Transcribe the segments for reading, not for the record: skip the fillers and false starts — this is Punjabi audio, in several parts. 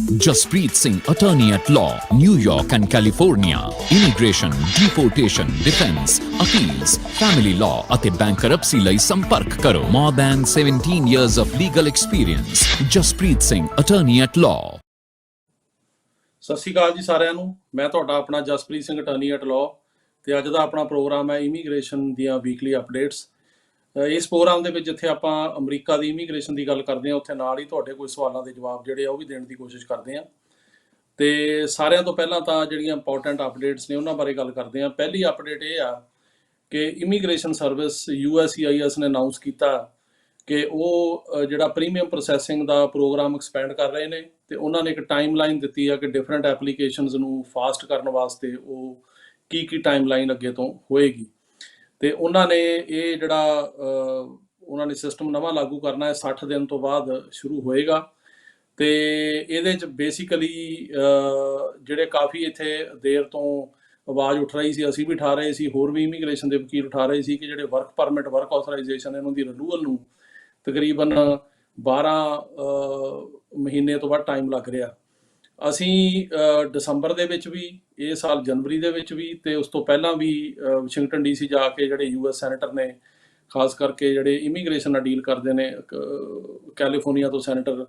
Jaspreet Singh, attorney at law, New York and California. Immigration, deportation, defense, appeals, family law ਅਤੇ bankruptcy ਲਈ ਸੰਪਰਕ ਕਰੋ। More than 17 years of legal experience. Jaspreet Singh, attorney at law. ਸਤਿ ਸ਼੍ਰੀ ਅਕਾਲ ਜੀ ਸਾਰਿਆਂ ਨੂੰ। ਮੈਂ ਤੁਹਾਡਾ ਆਪਣਾ Jaspreet Singh attorney at law ਤੇ ਅੱਜ ਦਾ ਆਪਣਾ ਪ੍ਰੋਗਰਾਮ ਹੈ ਇਮੀਗ੍ਰੇਸ਼ਨ ਦੀਆਂ ਵੀਕਲੀ ਅਪਡੇਟਸ। ਇਸ ਪ੍ਰੋਗਰਾਮ ਦੇ ਵਿੱਚ ਜਿੱਥੇ ਆਪਾਂ ਅਮਰੀਕਾ ਦੀ ਇਮੀਗ੍ਰੇਸ਼ਨ ਦੀ ਗੱਲ ਕਰਦੇ ਹਾਂ, ਉੱਥੇ ਨਾਲ ਹੀ ਤੁਹਾਡੇ ਕੋਈ ਸਵਾਲਾਂ ਦੇ ਜਵਾਬ ਜਿਹੜੇ ਆ ਉਹ ਵੀ ਦੇਣ ਦੀ ਕੋਸ਼ਿਸ਼ ਕਰਦੇ ਹਾਂ। ਤੇ ਸਾਰਿਆਂ ਤੋਂ ਪਹਿਲਾਂ ਤਾਂ ਜਿਹੜੀਆਂ ਇੰਪੋਰਟੈਂਟ ਅਪਡੇਟਸ ਨੇ ਉਹਨਾਂ ਬਾਰੇ ਗੱਲ ਕਰਦੇ ਹਾਂ। ਪਹਿਲੀ ਅਪਡੇਟ ਇਹ ਆ ਕਿ ਇਮੀਗ੍ਰੇਸ਼ਨ ਸਰਵਿਸ USCIS ਨੇ ਅਨਾਊਂਸ ਕੀਤਾ ਕਿ ਉਹ ਜਿਹੜਾ ਪ੍ਰੀਮੀਅਮ ਪ੍ਰੋਸੈਸਿੰਗ ਦਾ ਪ੍ਰੋਗਰਾਮ ਐਕਸਪੈਂਡ ਕਰ ਰਹੇ ਨੇ ਤੇ ਉਹਨਾਂ ਨੇ ਇੱਕ ਟਾਈਮਲਾਈਨ ਦਿੱਤੀ ਆ ਕਿ ਡਿਫਰੈਂਟ ਐਪਲੀਕੇਸ਼ਨਸ ਨੂੰ ਫਾਸਟ ਕਰਨ ਵਾਸਤੇ ਉਹ ਕੀ ਟਾਈਮਲਾਈਨ ਅੱਗੇ ਤੋਂ ਹੋਏਗੀ। ਤੇ ਉਹਨਾਂ ਨੇ ਇਹ ਜਿਹੜਾ ਉਹਨਾਂ ਨੇ ਸਿਸਟਮ ਨਵਾਂ ਲਾਗੂ ਕਰਨਾ ਹੈ 60 ਦਿਨ ਤੋਂ ਬਾਅਦ ਸ਼ੁਰੂ ਹੋਏਗਾ। ਤੇ ਇਹਦੇ 'ਚ ਬੇਸਿਕਲੀ ਜਿਹੜੇ ਕਾਫੀ ਇੱਥੇ ਦੇਰ ਤੋਂ ਆਵਾਜ਼ ਉੱਠ ਰਹੀ ਸੀ, ਅਸੀਂ ਵੀ ਉਠਾ ਰਹੇ ਸੀ, ਹੋਰ ਵੀ ਇਮੀਗ੍ਰੇਸ਼ਨ ਦੇ ਵਕੀਲ ਉਠਾ ਰਹੇ ਸੀ ਕਿ ਜਿਹੜੇ ਵਰਕ ਪਰਮਿਟ, ਵਰਕ ਆਥੋਰਾਈਜੇਸ਼ਨ ਇਹਨਾਂ ਦੀ ਰਿਨੂਅਲ ਨੂੰ ਤਕਰੀਬਨ 12 ਮਹੀਨੇ ਤੋਂ ਬਾਅਦ ਟਾਈਮ ਲੱਗ ਰਿਹਾ। ਅਸੀਂ ਦਸੰਬਰ ਦੇ ਵਿੱਚ ਵੀ, ਇਹ ਸਾਲ ਜਨਵਰੀ ਦੇ ਵਿੱਚ ਵੀ, ਤੇ ਉਸ ਤੋਂ ਪਹਿਲਾਂ ਵੀ ਵਾਸ਼ਿੰਗਟਨ DC ਜਾ ਕੇ ਜਿਹੜੇ US ਸੈਨੇਟਰ ਨੇ, ਖਾਸ ਕਰਕੇ ਜਿਹੜੇ ਇਮੀਗ੍ਰੇਸ਼ਨ ਨਾਲ ਡੀਲ ਕਰਦੇ ਨੇ, ਕੈਲੀਫੋਰਨੀਆ ਤੋਂ ਸੈਨੇਟਰ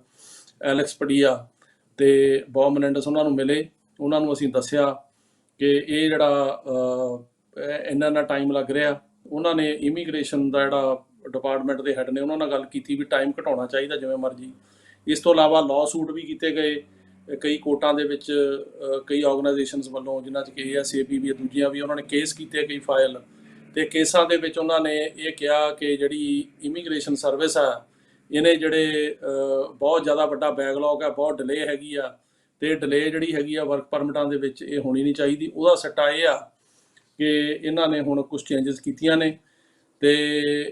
ਐਲੈਕਸ ਪਡੀਆ ਤੇ ਬੌਬ ਮਨੈਂਡਸ, ਉਹਨਾਂ ਨੂੰ ਮਿਲੇ। ਉਹਨਾਂ ਨੂੰ ਅਸੀਂ ਦੱਸਿਆ ਕਿ ਇਹ ਜਿਹੜਾ ਇੰਨਾ ਟਾਈਮ ਲੱਗ ਰਿਹਾ। ਉਹਨਾਂ ਨੇ ਇਮੀਗ੍ਰੇਸ਼ਨ ਦਾ ਜਿਹੜਾ ਡਿਪਾਰਟਮੈਂਟ ਦੇ ਹੈੱਡ ਨੇ ਉਹਨਾਂ ਨਾਲ ਗੱਲ ਕੀਤੀ ਵੀ ਟਾਈਮ ਘਟਾਉਣਾ ਚਾਹੀਦਾ ਜਿਵੇਂ ਮਰਜ਼ੀ। ਇਸ ਤੋਂ ਇਲਾਵਾ ਲਾਅ ਸੂਟ ਵੀ ਕੀਤੇ ਗਏ ਕਈ ਕੋਰਟਾਂ ਦੇ ਵਿੱਚ, ਕਈ ਆਰਗੇਨਾਈਜੇਸ਼ਨਸ ਵੱਲੋਂ, ਜਿਨ੍ਹਾਂ 'ਚ ASAP ਵੀ, ਦੂਜੀਆਂ ਵੀ, ਉਹਨਾਂ ਨੇ ਕੇਸ ਕੀਤੇ ਕਈ ਫਾਈਲ। ਤੇ ਕੇਸਾਂ ਦੇ ਵਿੱਚ ਉਹਨਾਂ ਨੇ ਇਹ ਕਿਹਾ ਕਿ ਜਿਹੜੀ ਇਮੀਗ੍ਰੇਸ਼ਨ ਸਰਵਿਸ ਆ, ਇਹਨੇ ਜਿਹੜੇ ਬਹੁਤ ਜ਼ਿਆਦਾ ਵੱਡਾ ਬੈਕਲੌਗ ਹੈ, ਬਹੁਤ ਡਿਲੇ ਹੈਗੀ ਆ, ਤੇ ਡਿਲੇ ਜਿਹੜੀ ਹੈਗੀ ਆ ਵਰਕ ਪਰਮਿਟਾਂ ਦੇ ਵਿੱਚ ਇਹ ਹੋਣੀ ਨਹੀਂ ਚਾਹੀਦੀ। ਉਹਦਾ ਸੱਟਾ ਇਹ ਆ ਕਿ ਇਹਨਾਂ ਨੇ ਹੁਣ ਕੁਝ ਚੇਂਜਸ ਕੀਤੀਆਂ ਨੇ ਤੇ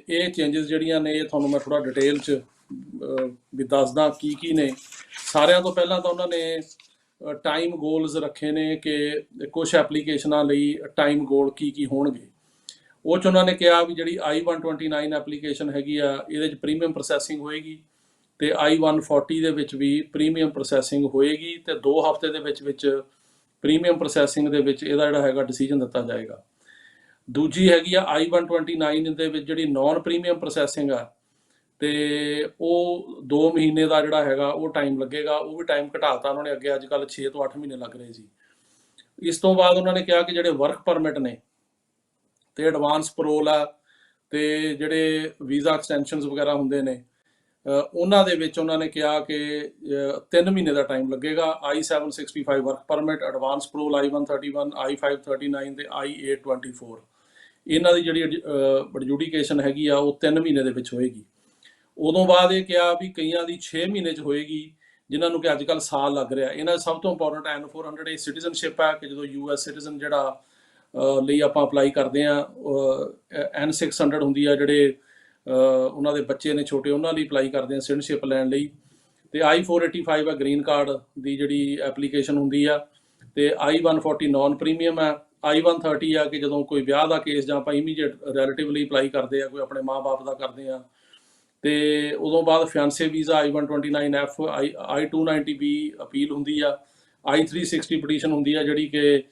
ਇਹ ਚੇਂਜਸ ਜਿਹੜੀਆਂ ਨੇ ਇਹ ਤੁਹਾਨੂੰ ਮੈਂ ਥੋੜ੍ਹਾ ਡਿਟੇਲ 'ਚ ਵੀ ਦੱਸਦਾ ਕੀ ਨੇ। ਸਾਰਿਆਂ ਤੋਂ ਪਹਿਲਾਂ ਤਾਂ ਉਹਨਾਂ ਨੇ ਟਾਈਮ ਗੋਲਸ ਰੱਖੇ ਨੇ ਕਿ ਕੁਝ ਐਪਲੀਕੇਸ਼ਨਾਂ ਲਈ ਟਾਈਮ ਗੋਲ ਕੀ ਹੋਣਗੇ। ਉਹ 'ਚ ਉਹਨਾਂ ਨੇ ਕਿਹਾ ਵੀ ਜਿਹੜੀ I-129 ਐਪਲੀਕੇਸ਼ਨ ਹੈਗੀ ਆ, ਇਹਦੇ 'ਚ ਪ੍ਰੀਮੀਅਮ ਪ੍ਰੋਸੈਸਿੰਗ ਹੋਏਗੀ ਤੇ I-140 ਦੇ ਵਿੱਚ ਵੀ ਪ੍ਰੀਮੀਅਮ ਪ੍ਰੋਸੈਸਿੰਗ ਹੋਏਗੀ ਤੇ 2 ਹਫ਼ਤੇ ਦੇ ਵਿੱਚ ਪ੍ਰੀਮੀਅਮ ਪ੍ਰੋਸੈਸਿੰਗ ਦੇ ਵਿੱਚ ਇਹਦਾ ਜਿਹੜਾ ਹੈਗਾ ਡਿਸੀਜਨ ਦਿੱਤਾ ਜਾਏਗਾ। ਦੂਜੀ ਹੈਗੀ ਆ I-129 ਦੇ ਵਿੱਚ ਜਿਹੜੀ ਨਾਨ ਪ੍ਰੀਮੀਅਮ ਪ੍ਰੋਸੈਸਿੰਗ ਆ, ਤੇ ਉਹ 2 ਮਹੀਨੇ ਦਾ ਜਿਹੜਾ ਹੈਗਾ ਉਹ ਟਾਈਮ ਲੱਗੇਗਾ। ਉਹ ਵੀ ਟਾਈਮ ਘਟਾਤਾ ਉਹਨਾਂ ਨੇ, ਅੱਗੇ ਅੱਜ ਕੱਲ੍ਹ 6 ਤੋਂ 8 ਮਹੀਨੇ ਲੱਗ ਰਹੇ ਸੀ। ਇਸ ਤੋਂ ਬਾਅਦ ਉਹਨਾਂ ਨੇ ਕਿਹਾ ਕਿ ਜਿਹੜੇ ਵਰਕ ਪਰਮਿਟ ਨੇ ਤੇ ਐਡਵਾਂਸ ਪਰੋਲ ਆ ਤੇ ਜਿਹੜੇ ਵੀਜ਼ਾ ਐਕਸਟੈਂਸ਼ਨਸ ਵਗੈਰਾ ਹੁੰਦੇ ਨੇ, ਉਹਨਾਂ ਦੇ ਵਿੱਚ ਉਹਨਾਂ ਨੇ ਕਿਹਾ ਕਿ 3 ਮਹੀਨੇ ਦਾ ਟਾਈਮ ਲੱਗੇਗਾ। I-765 work permit, advance parole I-131, I-539 ਤੇ I-824, ਇਹਨਾਂ ਦੀ ਜਿਹੜੀ ਐਡਜੂਡੀਕੇਸ਼ਨ ਹੈਗੀ ਆ ਉਹ 3 ਮਹੀਨੇ ਦੇ ਵਿੱਚ ਹੋਏਗੀ। ਉਦੋਂ ਬਾਅਦ ਇਹ ਕਿਹਾ ਵੀ ਕਈਆਂ ਦੀ 6 ਮਹੀਨੇ 'ਚ ਹੋਏਗੀ, ਜਿਨ੍ਹਾਂ ਨੂੰ ਕਿ ਅੱਜ ਕੱਲ੍ਹ ਸਾਲ ਲੱਗ ਰਿਹਾ। ਇਹਨਾਂ ਸਭ ਤੋਂ ਇੰਪੋਰਟੈਂਟ N-400 ਇਹ ਸਿਟੀਜ਼ਨਸ਼ਿਪ ਹੈ ਕਿ ਜਦੋਂ US ਸਿਟੀਜ਼ਨ ਜਿਹੜਾ ਲਈ ਆਪਾਂ ਅਪਲਾਈ ਕਰਦੇ ਹਾਂ, N-600 ਹੁੰਦੀ ਆ, ਜਿਹੜੇ ਉਹਨਾਂ ਦੇ ਬੱਚੇ ਨੇ ਛੋਟੇ, ਉਹਨਾਂ ਲਈ ਅਪਲਾਈ ਕਰਦੇ ਆ ਸਿਟੀਜ਼ਨਸ਼ਿਪ ਲੈਣ ਲਈ। ਤੇ I-485 ਹੈ ਗ੍ਰੀਨ ਕਾਰਡ ਦੀ ਜਿਹੜੀ ਐਪਲੀਕੇਸ਼ਨ ਹੁੰਦੀ ਆ। ਤੇ I-140 ਨਾਨ ਪ੍ਰੀਮੀਅਮ ਹੈ। I-130 ਆ ਕਿ ਜਦੋਂ ਕੋਈ ਵਿਆਹ ਦਾ ਕੇਸ ਜਾਂ ਆਪਾਂ ਇਮੀਡੀਏਟ ਰਿਲੇਟਿਵ ਲਈ ਅਪਲਾਈ ਕਰਦੇ ਆ, ਕੋਈ ਆਪਣੇ ਮਾਂ-ਬਾਪ ਦਾ ਕਰਦੇ ਆ। ਤੇ ਉਦੋਂ ਬਾਅਦ ਫਿਆਂਸੇ ਵੀਜ਼ਾ I-129F, I-290B ਅਪੀਲ ਹੁੰਦੀ ਆ। I-360 ਪਟੀਸ਼ਨ ਹੁੰਦੀ ਆ ਜਿਹੜੀ ਕਿ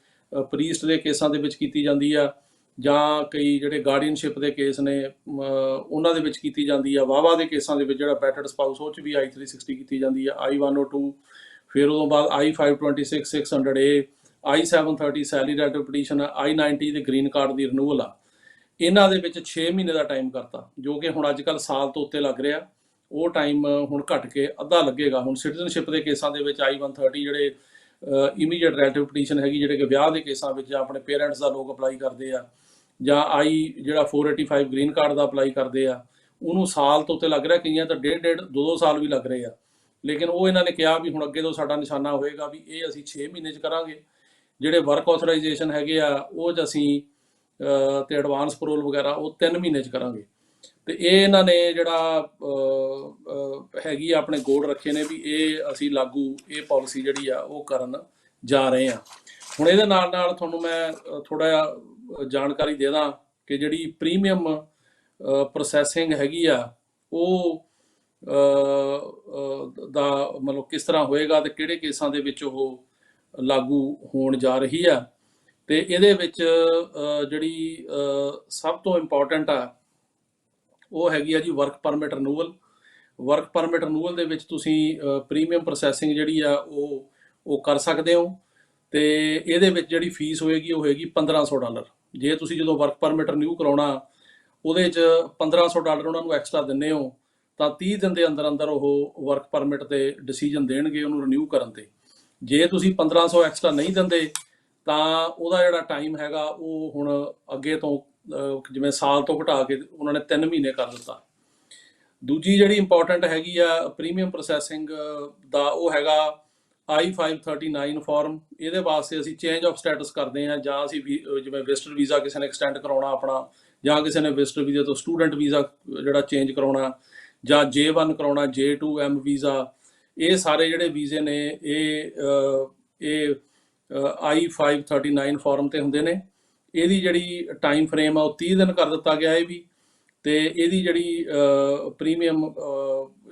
ਪ੍ਰੀਸਟ ਦੇ ਕੇਸਾਂ ਦੇ ਵਿੱਚ ਕੀਤੀ ਜਾਂਦੀ ਆ, ਜਾਂ ਕਈ ਜਿਹੜੇ ਗਾਰਡੀਅਨਸ਼ਿਪ ਦੇ ਕੇਸ ਨੇ ਉਹਨਾਂ ਦੇ ਵਿੱਚ ਕੀਤੀ ਜਾਂਦੀ ਆ। ਵਾਹਵਾ ਦੇ ਕੇਸਾਂ ਦੇ ਵਿੱਚ ਜਿਹੜਾ ਬੈਟਰਡ ਸਪਾਊਸ, ਉਹ 'ਚ ਵੀ I-360 ਕੀਤੀ ਜਾਂਦੀ ਆ। I-102, ਫਿਰ ਉਦੋਂ ਬਾਅਦ I-526, 600A, I-730 salary relative petition ਆ, I-90 ਦੇ ਗ੍ਰੀਨ ਕਾਰਡ ਦੀ ਰਿਨੂਅਲ ਆ। ਇਹਨਾਂ ਦੇ ਵਿੱਚ 6 ਮਹੀਨੇ ਦਾ ਟਾਈਮ ਕਰਤਾ, ਜੋ ਕਿ ਹੁਣ ਅੱਜ ਕੱਲ੍ਹ ਸਾਲ ਤੋਂ ਉੱਤੇ ਲੱਗ ਰਿਹਾ। ਉਹ ਟਾਈਮ ਹੁਣ ਘਟ ਕੇ ਅੱਧਾ ਲੱਗੇਗਾ। ਹੁਣ ਸਿਟੀਜ਼ਨਸ਼ਿਪ ਦੇ ਕੇਸਾਂ ਦੇ ਵਿੱਚ I-130 ਜਿਹੜੇ ਇਮੀਡੀਏਟ ਰਿਲੇਟਿਵ ਪਟੀਸ਼ਨ ਹੈਗੀ, ਜਿਹੜੇ ਕਿ ਵਿਆਹ ਦੇ ਕੇਸਾਂ ਵਿੱਚ ਜਾਂ ਆਪਣੇ ਪੇਰੈਂਟਸ ਦਾ ਲੋਕ ਅਪਲਾਈ ਕਰਦੇ ਆ, ਜਾਂ ਜਿਹੜਾ 485 ਗ੍ਰੀਨ ਕਾਰਡ ਦਾ ਅਪਲਾਈ ਕਰਦੇ ਆ, ਉਹਨੂੰ ਸਾਲ ਤੋਂ ਉੱਤੇ ਲੱਗ ਰਿਹਾ। ਕਈਆਂ ਤਾਂ 1.5 2 ਸਾਲ ਵੀ ਲੱਗ ਰਹੇ ਆ। ਲੇਕਿਨ ਉਹ ਇਹਨਾਂ ਨੇ ਕਿਹਾ ਵੀ ਹੁਣ ਅੱਗੇ ਤੋਂ ਸਾਡਾ ਨਿਸ਼ਾਨਾ ਹੋਏਗਾ ਵੀ ਇਹ ਅਸੀਂ 6 ਮਹੀਨੇ 'ਚ ਕਰਾਂਗੇ। ਜਿਹੜੇ ਵਰਕ ਆਥੋਰਾਈਜੇਸ਼ਨ ਹੈਗੇ ਆ ਉਹ 'ਚ ਅਸੀਂ ਤੇ ਐਡਵਾਂਸ ਪਰੋਲ ਵਗੈਰਾ ਉਹ 3 ਮਹੀਨੇ 'ਚ ਕਰਾਂਗੇ। ਤੇ ਇਹ ਇਹਨਾਂ ਨੇ ਜਿਹੜਾ ਹੈਗੀ ਆ ਆਪਣੇ ਗੋਲ ਰੱਖੇ ਨੇ ਵੀ ਇਹ ਅਸੀਂ ਲਾਗੂ, ਇਹ ਪਾਲਿਸੀ ਜਿਹੜੀ ਆ ਉਹ ਕਰਨ ਜਾ ਰਹੇ ਆ। ਹੁਣ ਇਹਦੇ ਨਾਲ ਤੁਹਾਨੂੰ ਮੈਂ ਥੋੜ੍ਹਾ ਜਿਹਾ ਜਾਣਕਾਰੀ ਦੇ ਦਾਂ ਕਿ ਜਿਹੜੀ ਪ੍ਰੀਮੀਅਮ ਪ੍ਰੋਸੈਸਿੰਗ ਹੈਗੀ ਆ ਉਹ ਦਾ ਮਤਲਬ ਕਿਸ ਤਰ੍ਹਾਂ ਹੋਏਗਾ ਤੇ ਕਿਹੜੇ ਕੇਸਾਂ ਦੇ ਵਿੱਚ ਉਹ ਲਾਗੂ ਹੋਣ ਜਾ ਰਹੀ ਆ। ਤੇ ਇਹਦੇ ਵਿੱਚ ਜਿਹੜੀ ਸਭ ਤੋਂ ਇੰਪੋਰਟੈਂਟ ਆ ਉਹ ਹੈਗੀ ਆ ਜੀ ਵਰਕ ਪਰਮਿਟ ਰਿਨੂਅਲ। ਵਰਕ ਪਰਮਿਟ ਰਿਨੂਅਲ ਦੇ ਵਿੱਚ ਤੁਸੀਂ ਪ੍ਰੀਮੀਅਮ ਪ੍ਰੋਸੈਸਿੰਗ ਜਿਹੜੀ ਆ ਉਹ ਕਰ ਸਕਦੇ ਹੋ। ਤੇ ਇਹਦੇ ਵਿੱਚ ਜਿਹੜੀ ਫੀਸ ਹੋਏਗੀ ਉਹ ਹੋਏਗੀ $1500। ਜੇ ਤੁਸੀਂ ਜਦੋਂ ਵਰਕ ਪਰਮਿਟ ਰਿਨਿਊ ਕਰਾਉਣਾ ਉਹਦੇ 'ਚ $1500 ਉਹਨਾਂ ਨੂੰ ਐਕਸਟਰਾ ਦਿੰਦੇ ਹੋ ਤਾਂ 30 ਦਿਨ ਦੇ ਅੰਦਰ ਅੰਦਰ ਉਹ ਵਰਕ ਪਰਮਿਟ ਤੇ ਡਿਸੀਜਨ ਦੇਣਗੇ ਉਹਨੂੰ ਰਿਨਿਊ ਕਰਨ ਤੇ। ਜੇ ਤੁਸੀਂ 1500 ਐਕਸਟਰਾ ਨਹੀਂ ਦਿੰਦੇ ਤਾਂ ਉਹਦਾ ਜਿਹੜਾ ਟਾਈਮ ਹੈਗਾ ਉਹ ਹੁਣ ਅੱਗੇ ਤੋਂ ਜਿਵੇਂ ਸਾਲ ਤੋਂ ਘਟਾ ਕੇ ਉਹਨਾਂ ਨੇ 3 ਮਹੀਨੇ ਕਰ ਦਿੱਤਾ। ਦੂਜੀ ਜਿਹੜੀ ਇੰਪੋਰਟੈਂਟ ਹੈਗੀ ਆ ਪ੍ਰੀਮੀਅਮ ਪ੍ਰੋਸੈਸਿੰਗ ਦਾ ਉਹ ਹੈਗਾ I-539 ਫਾਰਮ। ਇਹਦੇ ਵਾਸਤੇ ਅਸੀਂ ਚੇਂਜ ਆਫ ਸਟੇਟਸ ਕਰਦੇ ਹਾਂ, ਜਾਂ ਅਸੀਂ ਜਿਵੇਂ ਵਿਜ਼ਟਰ ਵੀਜ਼ਾ ਕਿਸੇ ਨੇ ਐਕਸਟੈਂਡ ਕਰਾਉਣਾ ਆਪਣਾ, ਜਾਂ ਕਿਸੇ ਨੇ ਵਿਜ਼ਟਰ ਵੀਜ਼ਾ ਤੋਂ ਸਟੂਡੈਂਟ ਵੀਜ਼ਾ ਜਿਹੜਾ ਚੇਂਜ ਕਰਾਉਣਾ, ਜਾਂ J1 ਕਰਾਉਣਾ, J2M ਵੀਜ਼ਾ। ਇਹ ਸਾਰੇ ਜਿਹੜੇ ਵੀਜ਼ੇ ਨੇ ਇਹ I-539 ਫਾਰਮ ਤੇ ਹੁੰਦੇ ਨੇ। ਇਹਦੀ ਜਿਹੜੀ ਟਾਈਮ ਫਰੇਮ ਆ ਉਹ 30 ਦਿਨ ਕਰ ਦਿੱਤਾ ਗਿਆ ਹੈ ਵੀ। ਤੇ ਇਹਦੀ ਜਿਹੜੀ ਪ੍ਰੀਮੀਅਮ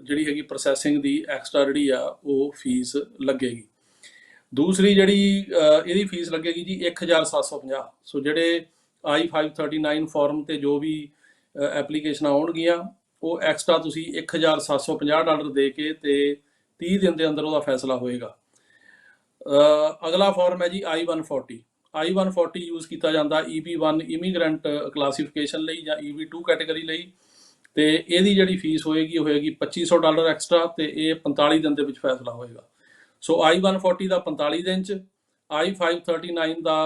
ਜਿਹੜੀ ਹੈਗੀ ਪ੍ਰੋਸੈਸਿੰਗ ਦੀ ਐਕਸਟਰਾ ਜਿਹੜੀ ਆ ਉਹ ਫੀਸ ਲੱਗੇਗੀ। ਦੂਸਰੀ ਜਿਹੜੀ ਇਹਦੀ ਫੀਸ ਲੱਗੇਗੀ ਜੀ 1750। ਸੋ ਜਿਹੜੇ I-539 ਫਾਰਮ ਤੇ ਜੋ ਵੀ ਐਪਲੀਕੇਸ਼ਨਾਂ ਆਉਣਗੀਆਂ ਉਹ ਐਕਸਟਰਾ ਤੁਸੀਂ $1750 ਦੇ ਕੇ ਤੇ 30 ਦਿਨ ਦੇ ਅੰਦਰ ਉਹਦਾ ਫੈਸਲਾ ਹੋਏਗਾ। ਅਗਲਾ ਫਾਰਮ ਹੈ ਜੀ I-140। I-140 ਯੂਜ਼ ਕੀਤਾ ਜਾਂਦਾ EB1 ਇਮੀਗ੍ਰੈਂਟ ਕਲਾਸੀਫਿਕੇਸ਼ਨ ਲਈ ਜਾਂ EB2 ਕੈਟੇਗਰੀ ਲਈ। ਤੇ ਇਹਦੀ ਜਿਹੜੀ ਫੀਸ ਹੋਏਗੀ ਉਹ ਹੋਏਗੀ $2500 ਐਕਸਟਰਾ ਤੇ ਇਹ 45 ਦਿਨ ਦੇ ਵਿੱਚ ਫੈਸਲਾ ਹੋਏਗਾ। ਸੋ I-140 ਦਾ 45 ਦਿਨ 'ਚ, I-539 ਦਾ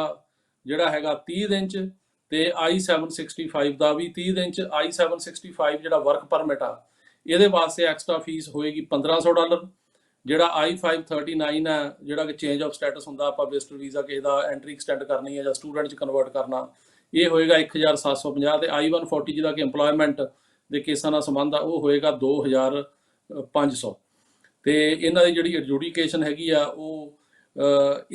ਜਿਹੜਾ ਹੈਗਾ 30 ਦਿਨ 'ਚ, ਤੇ I-765 ਦਾ ਵੀ 30 ਦਿਨ 'ਚ। I-765 ਜਿਹੜਾ ਵਰਕ ਪਰਮਿਟ ਆ ਇਹਦੇ ਵਾਸਤੇ ਐਕਸਟਰਾ ਫੀਸ ਹੋਏਗੀ $1500। ਜਿਹੜਾ I-539 ਹੈ ਜਿਹੜਾ ਕਿ ਚੇਂਜ ਆਫ ਸਟੇਟਸ ਹੁੰਦਾ, ਆਪਾਂ ਵਿਜ਼ਟਰ ਵੀਜ਼ਾ ਕਿਸੇ ਦਾ ਐਂਟਰੀ ਐਕਸਟੈਂਡ ਕਰਨੀ ਹੈ ਜਾਂ ਸਟੂਡੈਂਟ 'ਚ ਕਨਵਰਟ ਕਰਨਾ, ਇਹ ਹੋਏਗਾ 1750। ਤੇ I-140 ਜਿਹਦਾ ਕਿ ਇੰਪਲੋਇਮੈਂਟ ਦੇ ਕੇਸਾਂ ਨਾਲ ਸੰਬੰਧ ਆ ਉਹ ਹੋਏਗਾ 2500। ਤੇ ਇਹਨਾਂ ਦੀ ਜਿਹੜੀ ਐਡਜੂਡੀਕੇਸ਼ਨ ਹੈਗੀ ਆ ਉਹ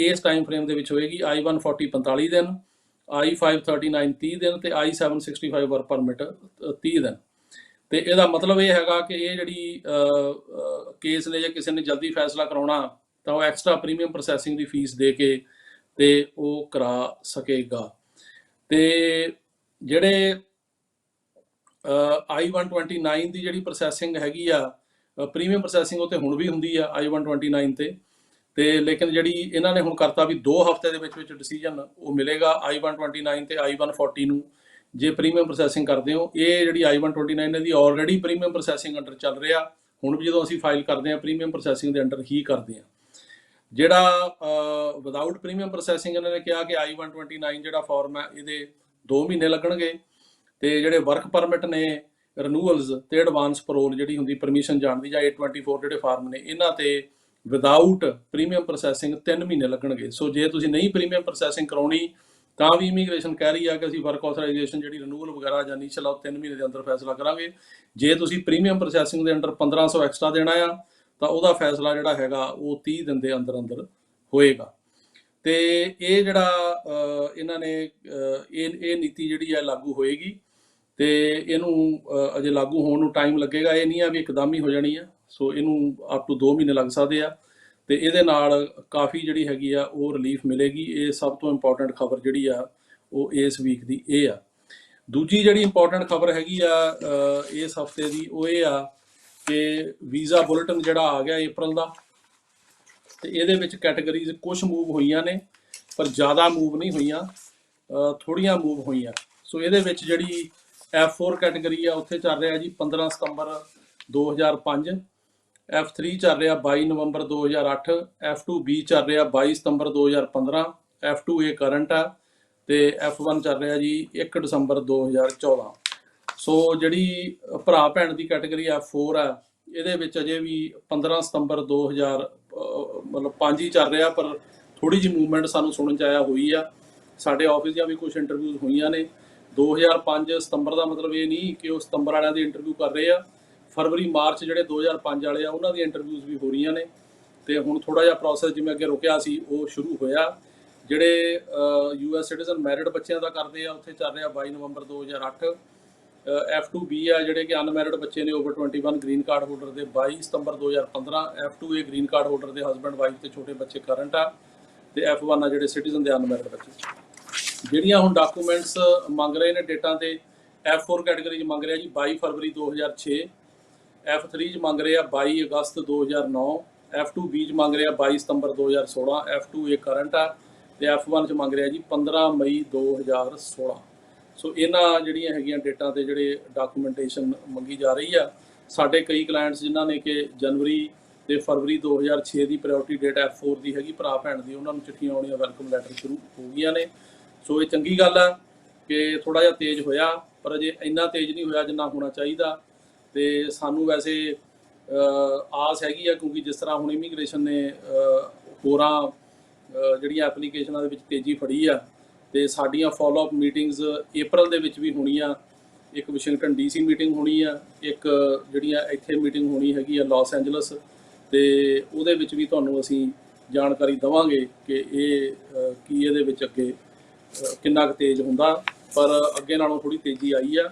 ਇਸ ਟਾਈਮ ਫਰੇਮ ਦੇ ਵਿੱਚ ਹੋਏਗੀ। I-140 45 ਦਿਨ, I-539 30 ਦਿਨ ਤੇ I-765 ਵਰਕ ਪਰਮਿਟ 30 ਦਿਨ। ਤੇ ਇਹਦਾ ਮਤਲਬ ਇਹ ਹੈਗਾ ਕਿ ਇਹ ਜਿਹੜੀ ਕੇਸ ਨੇ ਜੇ ਕਿਸੇ ਨੇ ਜਲਦੀ ਫੈਸਲਾ ਕਰਾਉਣਾ ਤਾਂ ਉਹ ਐਕਸਟਰਾ ਪ੍ਰੀਮੀਅਮ ਪ੍ਰੋਸੈਸਿੰਗ ਦੀ ਫੀਸ ਦੇ ਕੇ ਤੇ ਉਹ ਕਰਾ ਸਕੇਗਾ। ਤੇ ਜਿਹੜੇ I-129 ਦੀ ਜਿਹੜੀ ਪ੍ਰੋਸੈਸਿੰਗ ਹੈਗੀ ਆ ਪ੍ਰੀਮੀਅਮ ਪ੍ਰੋਸੈਸਿੰਗ ਉਹ ਤੇ ਹੁਣ ਵੀ ਹੁੰਦੀ ਆ I-129 ਤੇ ਲੇਕਿਨ ਜਿਹੜੀ ਇਹਨਾਂ ਨੇ ਹੁਣ ਕਰਤਾ ਵੀ 2 ਹਫ਼ਤੇ ਦੇ ਵਿੱਚ ਡਿਸੀਜਨ ਉਹ ਮਿਲੇਗਾ I-129 ਤੇ I-140 ਨੂੰ ਜੇ ਪ੍ਰੀਮੀਅਮ ਪ੍ਰੋਸੈਸਿੰਗ ਕਰਦੇ ਹੋ। ਇਹ ਜਿਹੜੀ I-129 ਦੀ ਆਲਰੇਡੀ ਪ੍ਰੀਮੀਅਮ ਪ੍ਰੋਸੈਸਿੰਗ ਅੰਡਰ ਚੱਲ ਰਿਹਾ, ਹੁਣ ਵੀ ਜਦੋਂ ਅਸੀਂ ਫਾਈਲ ਕਰਦੇ ਹਾਂ ਪ੍ਰੀਮੀਅਮ ਪ੍ਰੋਸੈਸਿੰਗ ਦੇ ਅੰਡਰ ਹੀ ਕਰਦੇ ਹਾਂ। ਜਿਹੜਾ ਵਿਦਆਊਟ ਪ੍ਰੀਮੀਅਮ ਪ੍ਰੋਸੈਸਿੰਗ ਇਹਨਾਂ ਨੇ ਕਿਹਾ ਕਿ I-129 ਜਿਹੜਾ ਫਾਰਮ ਹੈ ਇਹਦੇ 2 ਮਹੀਨੇ ਲੱਗਣਗੇ। ਤੇ ਜਿਹੜੇ ਵਰਕ ਪਰਮਿਟ ਨੇ, ਰਿਨੂਅਲਸ ਤੇ ਐਡਵਾਂਸ ਪਰੋਲ ਜਿਹੜੀ ਹੁੰਦੀ ਪਰਮਿਸ਼ਨ ਜਾਣ ਦੀ, ਜਾਂ A24 ਜਿਹੜੇ ਫਾਰਮ ਨੇ ਇਹਨਾਂ ਤੇ ਵਿਦਆਊਟ ਪ੍ਰੀਮੀਅਮ ਪ੍ਰੋਸੈਸਿੰਗ 3 ਮਹੀਨੇ ਲੱਗਣਗੇ। ਸੋ ਜੇ ਤੁਸੀਂ ਨਹੀਂ ਪ੍ਰੀਮੀਅਮ ਪ੍ਰੋਸੈਸਿੰਗ ਕਰਾਉਣੀ ਤਾਂ ਵੀ ਇਮੀਗ੍ਰੇਸ਼ਨ ਕਹਿ ਰਹੀ ਆ ਕਿ ਅਸੀਂ ਵਰਕ ਆਥੋਰਾਈਜੇਸ਼ਨ ਜਿਹੜੀ ਰਿਨੂਅਲ ਵਗੈਰਾ ਜਾਂ ਨੀਚੇ ਲਾਓ 3 ਮਹੀਨੇ ਦੇ ਅੰਦਰ ਫੈਸਲਾ ਕਰਾਂਗੇ। ਜੇ ਤੁਸੀਂ ਪ੍ਰੀਮੀਅਮ ਪ੍ਰੋਸੈਸਿੰਗ ਦੇ ਅੰਡਰ 1500 ਐਕਸਟਰਾ ਦੇਣਾ ਆ ਤਾਂ ਉਹਦਾ ਫੈਸਲਾ ਜਿਹੜਾ ਹੈਗਾ ਉਹ 30 ਦਿਨ ਦੇ ਅੰਦਰ ਅੰਦਰ ਹੋਏਗਾ। ਤੇ ਇਹ ਜਿਹੜਾ ਇਹਨਾਂ ਨੇ ਇਹ ਨੀਤੀ ਜਿਹੜੀ ਹੈ ਲਾਗੂ ਹੋਏਗੀ ਤੇ ਇਹਨੂੰ ਅਜੇ ਲਾਗੂ ਹੋਣ ਨੂੰ ਟਾਈਮ ਲੱਗੇਗਾ। ਇਹ ਨਹੀਂ ਆ ਵੀ ਇੱਕਦਮ ਹੀ ਹੋ ਜਾਣੀ ਆ। ਸੋ ਇਹਨੂੰ ਅਪ ਟੂ 2 ਮਹੀਨੇ ਲੱਗ ਸਕਦੇ ਆ ਤੇ ਇਹਦੇ ਨਾਲ ਕਾਫੀ ਜਿਹੜੀ ਹੈਗੀ ਆ ਉਹ ਰਿਲੀਫ ਮਿਲੇਗੀ। ਇਹ ਸਭ ਤੋਂ ਇੰਪੋਰਟੈਂਟ ਖਬਰ ਜਿਹੜੀ ਆ ਉਹ ਇਸ ਵੀਕ ਦੀ ਇਹ ਆ। ਦੂਜੀ ਜਿਹੜੀ ਇੰਪੋਰਟੈਂਟ ਖਬਰ ਹੈਗੀ ਆ ਇਸ ਹਫਤੇ ਦੀ ਉਹ ਇਹ ਆ ਕਿ ਵੀਜ਼ਾ ਬੁਲੇਟਿਨ ਜਿਹੜਾ ਆ ਗਿਆ April ਦਾ, ਤੇ ਇਹਦੇ ਵਿੱਚ ਕੈਟਾਗਰੀਜ਼ ਕੁਝ ਮੂਵ ਹੋਈਆਂ ਨੇ ਪਰ ਜ਼ਿਆਦਾ ਮੂਵ ਨਹੀਂ ਹੋਈਆਂ, ਥੋੜੀਆਂ ਮੂਵ ਹੋਈਆਂ। ਸੋ ਇਹਦੇ ਵਿੱਚ ਜਿਹੜੀ F4 ਕੈਟਾਗਰੀ ਆ ਉੱਥੇ ਚੱਲ ਰਿਹਾ ਜੀ 15 ਸਤੰਬਰ 2005, F3 ਚੱਲ ਰਿਹਾ 22 ਨਵੰਬਰ 2008, F2B ਚੱਲ ਰਿਹਾ 22 ਸਤੰਬਰ 2015, F2A ਕਰੰਟ ਆ ਤੇ F1 ਚੱਲ ਰਿਹਾ ਜੀ 1 ਦਸੰਬਰ 2014। ਸੋ ਜਿਹੜੀ ਭਰਾ ਭੈਣ ਦੀ ਕੈਟਾਗਰੀ F4 ਆ ਇਹਦੇ ਵਿੱਚ ਅਜੇ ਵੀ 15 ਸਤੰਬਰ 2005 ਹੀ ਚੱਲ ਰਿਹਾ, ਪਰ ਥੋੜੀ ਜਿਹੀ ਮੂਵਮੈਂਟ ਸਾਨੂੰ ਸੁਣਨ ਚ ਆਇਆ ਹੋਈ ਆ। ਸਾਡੇ ਆਫਿਸ ਦੀਆਂ ਵੀ ਕੁਝ ਇੰਟਰਵਿਊਜ਼ ਹੋਈਆਂ ਨੇ। 2005 ਸਤੰਬਰ ਦਾ ਮਤਲਬ ਇਹ ਨਹੀਂ ਕਿ ਉਹ ਸਤੰਬਰ ਵਾਲਿਆਂ ਦੀ ਇੰਟਰਵਿਊ ਕਰ ਰਹੇ ਆ, ਫਰਵਰੀ ਮਾਰਚ ਜਿਹੜੇ 2005 ਵਾਲੇ ਆ ਉਹਨਾਂ ਦੀ ਇੰਟਰਵਿਊਜ਼ ਵੀ ਹੋ ਰਹੀਆਂ ਨੇ। ਤੇ ਹੁਣ ਥੋੜਾ ਜਿਹਾ ਪ੍ਰੋਸੈਸ ਜਿਵੇਂ ਅੱਗੇ ਰੁਕਿਆ ਸੀ ਉਹ ਸ਼ੁਰੂ ਹੋਇਆ। ਜਿਹੜੇ US ਸਿਟੀਜ਼ਨ ਮੈਰਿਡ ਬੱਚਿਆਂ ਦਾ ਕਰਦੇ ਆ ਉੱਥੇ ਚੱਲ ਰਿਹਾ 22 ਨਵੰਬਰ 2008, F2B ਆ ਜਿਹੜੇ ਕਿ ਅਨਮੈਰਿਡ ਬੱਚੇ ਨੇ ਓਵਰ 21 ਗ੍ਰੀਨ ਕਾਰਡ ਹੋਲਡਰ ਦੇ 22 ਸਤੰਬਰ 2015, F2A ਗ੍ਰੀਨ ਕਾਰਡ ਹੋਲਡਰ ਦੇ ਹਸਬੈਂਡ ਵਾਈਫ ਤੇ ਛੋਟੇ ਬੱਚੇ ਕਰੰਟ ਆ, ਤੇ F1 ਆ ਜਿਹੜੇ ਸਿਟੀਜ਼ਨ ਦੇ ਅਨਮੈਰਿਡ ਬੱਚੇ। ਜਿਹੜੀਆਂ ਹੁਣ ਡਾਕੂਮੈਂਟਸ ਮੰਗ ਰਹੇ ਨੇ ਡੇਟਾਂ ਤੇ, F4 ਕੈਟਾਗਰੀ 'ਚ ਮੰਗ ਰਿਹਾ ਜੀ 22 ਫਰਵਰੀ 2006, F3 'ਚ ਮੰਗ ਰਿਹਾ 22 ਅਗਸਤ 2009, F2B 'ਚ ਮੰਗ ਰਿਹਾ 22 ਸਤੰਬਰ 2016, F2A ਕਰੰਟ ਆ, ਤੇ F1 'ਚ ਮੰਗ ਰਿਹਾ ਜੀ 15 ਮਈ 2016। ਸੋ ਇਹਨਾਂ ਜਿਹੜੀਆਂ ਹੈਗੀਆਂ ਡੇਟਾਂ ਤੇ ਜਿਹੜੇ ਡਾਕੂਮੈਂਟੇਸ਼ਨ ਮੰਗੀ ਜਾ ਰਹੀ ਆ। ਸਾਡੇ ਕਈ ਕਲਾਇੰਟਸ ਜਿਨ੍ਹਾਂ ਨੇ ਕਿ ਜਨਵਰੀ ਤੇ ਫਰਵਰੀ 2006 ਦੀ ਪ੍ਰਾਇਓਰਟੀ ਡੇਟ F4 ਦੀ ਹੈਗੀ ਭਰਾ ਭੈਣ ਦੀ, ਉਹਨਾਂ ਨੂੰ ਚਿੱਠੀਆਂ ਆਉਣੀਆਂ, ਵੈਲਕਮ ਲੈਟਰ ਸ਼ੁਰੂ ਹੋ ਗਈਆਂ ਨੇ। ਸੋ ਇਹ ਚੰਗੀ ਗੱਲ ਆ ਕਿ ਥੋੜਾ ਜਿਹਾ ਤੇਜ਼ ਹੋਇਆ, ਪਰ ਅਜੇ ਇੰਨਾ ਤੇਜ਼ ਨਹੀਂ ਹੋਇਆ ਜਿੰਨਾ ਹੋਣਾ ਚਾਹੀਦਾ। ਤੇ ਸਾਨੂੰ ਵੈਸੇ ਆਸ ਹੈਗੀ ਆ, ਕਿਉਂਕਿ ਜਿਸ ਤਰ੍ਹਾਂ ਹੁਣ ਇਮੀਗ੍ਰੇਸ਼ਨ ਨੇ ਹੋਰਾਂ ਜਿਹੜੀਆਂ ਐਪਲੀਕੇਸ਼ਨਾਂ ਦੇ ਵਿੱਚ ਤੇਜ਼ੀ ਫੜੀ ਆ, ਤੇ ਸਾਡੀਆਂ ਫੋਲੋਅਪ ਮੀਟਿੰਗਸ April ਦੇ ਵਿੱਚ ਵੀ ਹੋਣੀਆਂ। ਇੱਕ ਵਾਸ਼ਿੰਗਟਨ DC ਮੀਟਿੰਗ ਹੋਣੀ ਆ, ਇੱਕ ਜਿਹੜੀਆਂ ਇੱਥੇ ਮੀਟਿੰਗ ਹੋਣੀ ਹੈਗੀ ਆ ਲਾਸ ਐਂਜਲਸ, ਤੇ ਉਹਦੇ ਵਿੱਚ ਵੀ ਤੁਹਾਨੂੰ ਅਸੀਂ ਜਾਣਕਾਰੀ ਦੇਵਾਂਗੇ ਕਿ ਇਹ ਕੀ ਇਹਦੇ ਵਿੱਚ ਅੱਗੇ ਕਿੰਨਾ ਕੁ ਤੇਜ਼ ਹੁੰਦਾ। ਪਰ ਅੱਗੇ ਨਾਲੋਂ ਥੋੜੀ ਤੇਜ਼ੀ ਆਈ ਆ,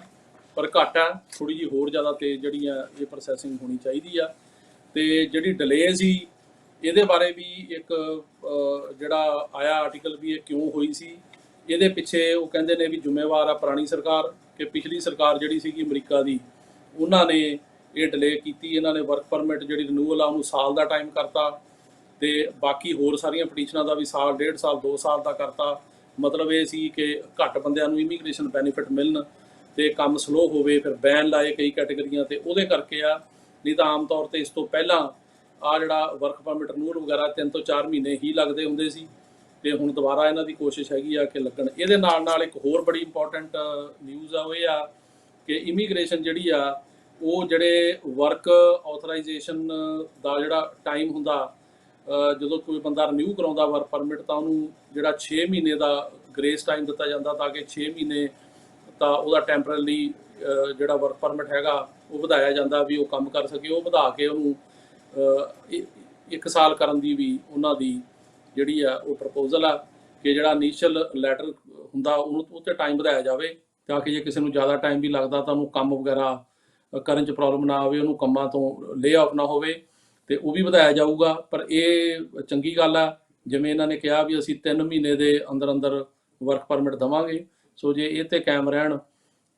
ਪਰ ਘੱਟ ਆ, ਥੋੜੀ ਜਿਹੀ ਹੋਰ ਜ਼ਿਆਦਾ ਤੇਜ਼ ਜਿਹੜੀ ਆ ਇਹ ਪ੍ਰੋਸੈਸਿੰਗ ਹੋਣੀ ਚਾਹੀਦੀ ਆ। ਤੇ ਜਿਹੜੀ ਡਿਲੇ ਸੀ ਇਹਦੇ ਬਾਰੇ ਵੀ ਇੱਕ ਜਿਹੜਾ ਆਇਆ ਆਰਟੀਕਲ ਵੀ ਇਹ ਕਿਉਂ ਹੋਈ ਸੀ, ਇਹਦੇ ਪਿੱਛੇ ਉਹ ਕਹਿੰਦੇ ਨੇ ਵੀ ਜ਼ਿੰਮੇਵਾਰ ਆ ਪੁਰਾਣੀ ਸਰਕਾਰ, ਕਿ ਪਿਛਲੀ ਸਰਕਾਰ ਜਿਹੜੀ ਸੀਗੀ ਅਮਰੀਕਾ ਦੀ, ਉਹਨਾਂ ਨੇ ਇਹ ਡਿਲੇ ਕੀਤੀ। ਇਹਨਾਂ ਨੇ ਵਰਕ ਪਰਮਿਟ ਜਿਹੜੀ ਰਿਨਿਊਅਲ ਆ ਉਹਨੂੰ ਸਾਲ ਦਾ ਟਾਈਮ ਕਰਤਾ, ਤੇ ਬਾਕੀ ਹੋਰ ਸਾਰੀਆਂ ਪਟੀਸ਼ਨਾਂ ਦਾ ਵੀ ਸਾਲ, 1.5 ਸਾਲ, 2 ਸਾਲ ਦਾ ਕਰਤਾ। ਮਤਲਬ ਇਹ ਸੀ ਕਿ ਘੱਟ ਬੰਦਿਆਂ ਨੂੰ ਇਮੀਗ੍ਰੇਸ਼ਨ ਬੈਨੀਫਿਟ ਮਿਲਣ ਤੇ ਕੰਮ ਸਲੋ ਹੋਵੇ। ਫਿਰ ਬੈਨ ਲਾਏ ਕਈ ਕੈਟੇਗਰੀਆਂ ਤੇ, ਉਹਦੇ ਕਰਕੇ ਆ। ਨਹੀਂ ਤਾਂ ਆਮ ਤੌਰ ਤੇ ਇਸ ਤੋਂ ਪਹਿਲਾਂ ਆ ਜਿਹੜਾ ਵਰਕ ਪਰਮਿਟ ਰਿਨਿਊਅਲ ਵਗੈਰਾ 3 ਤੋਂ 4 ਮਹੀਨੇ ਹੀ ਲੱਗਦੇ ਹੁੰਦੇ ਸੀ, ਤੇ ਹੁਣ ਦੁਬਾਰਾ ਇਹਨਾਂ ਦੀ ਕੋਸ਼ਿਸ਼ ਹੈਗੀ ਆ ਕਿ ਲੱਗਣ। ਇਹਦੇ ਨਾਲ ਨਾਲ ਇੱਕ ਹੋਰ ਬੜੀ ਇੰਪੋਰਟੈਂਟ ਨਿਊਜ਼ ਆ, ਉਹ ਇਹ ਆ ਕਿ ਇਮੀਗ੍ਰੇਸ਼ਨ ਜਿਹੜੀ ਆ ਉਹ ਜਿਹੜੇ ਵਰਕ ਆਥੋਰਾਈਜੇਸ਼ਨ ਦਾ ਜਿਹੜਾ ਟਾਈਮ ਹੁੰਦਾ, ਜਦੋਂ ਕੋਈ ਬੰਦਾ ਰਿਨਿਊ ਕਰਾਉਂਦਾ ਵਰਕ ਪਰਮਿਟ, ਤਾਂ ਉਹਨੂੰ ਜਿਹੜਾ 6 ਮਹੀਨੇ ਦਾ ਗ੍ਰੇਸ ਟਾਈਮ ਦਿੱਤਾ ਜਾਂਦਾ, ਤਾਂ ਕਿ 6 ਮਹੀਨੇ ਤਾਂ ਉਹਦਾ ਟੈਂਪਰੇਰੀ ਜਿਹੜਾ ਵਰਕ ਪਰਮਿਟ ਹੈਗਾ ਉਹ ਵਧਾਇਆ ਜਾਂਦਾ ਵੀ ਉਹ ਕੰਮ ਕਰ ਸਕੇ। ਉਹ ਵਧਾ ਕੇ ਉਹਨੂੰ 1 ਸਾਲ ਕਰਨ ਦੀ ਵੀ ਉਹਨਾਂ ਦੀ ਜਿਹੜੀ ਆ ਉਹ ਪ੍ਰਪੋਜ਼ਲ ਆ ਕਿ ਜਿਹੜਾ ਇਨੀਸ਼ੀਅਲ ਲੈਟਰ ਹੁੰਦਾ ਉਹਨੂੰ ਉਹ 'ਤੇ ਟਾਈਮ ਵਧਾਇਆ ਜਾਵੇ, ਤਾਂ ਕਿ ਜੇ ਕਿਸੇ ਨੂੰ ਜ਼ਿਆਦਾ ਟਾਈਮ ਵੀ ਲੱਗਦਾ ਤਾਂ ਉਹਨੂੰ ਕੰਮ ਵਗੈਰਾ ਕਰਨ 'ਚ ਪ੍ਰੋਬਲਮ ਨਾ ਆਵੇ, ਉਹਨੂੰ ਕੰਮਾਂ ਤੋਂ ਲੇ ਆਫ ਨਾ ਹੋਵੇ, ਤੇ ਉਹ ਵੀ ਵਧਾਇਆ ਜਾਊਗਾ। ਪਰ ਇਹ ਚੰਗੀ ਗੱਲ ਆ, ਜਿਵੇਂ ਇਹਨਾਂ ਨੇ ਕਿਹਾ ਵੀ ਅਸੀਂ 3 ਮਹੀਨੇ ਦੇ ਅੰਦਰ ਅੰਦਰ ਵਰਕ ਪਰਮਿਟ ਦੇਵਾਂਗੇ। ਸੋ ਜੇ ਇਹ 'ਤੇ ਕਾਇਮ ਰਹਿਣ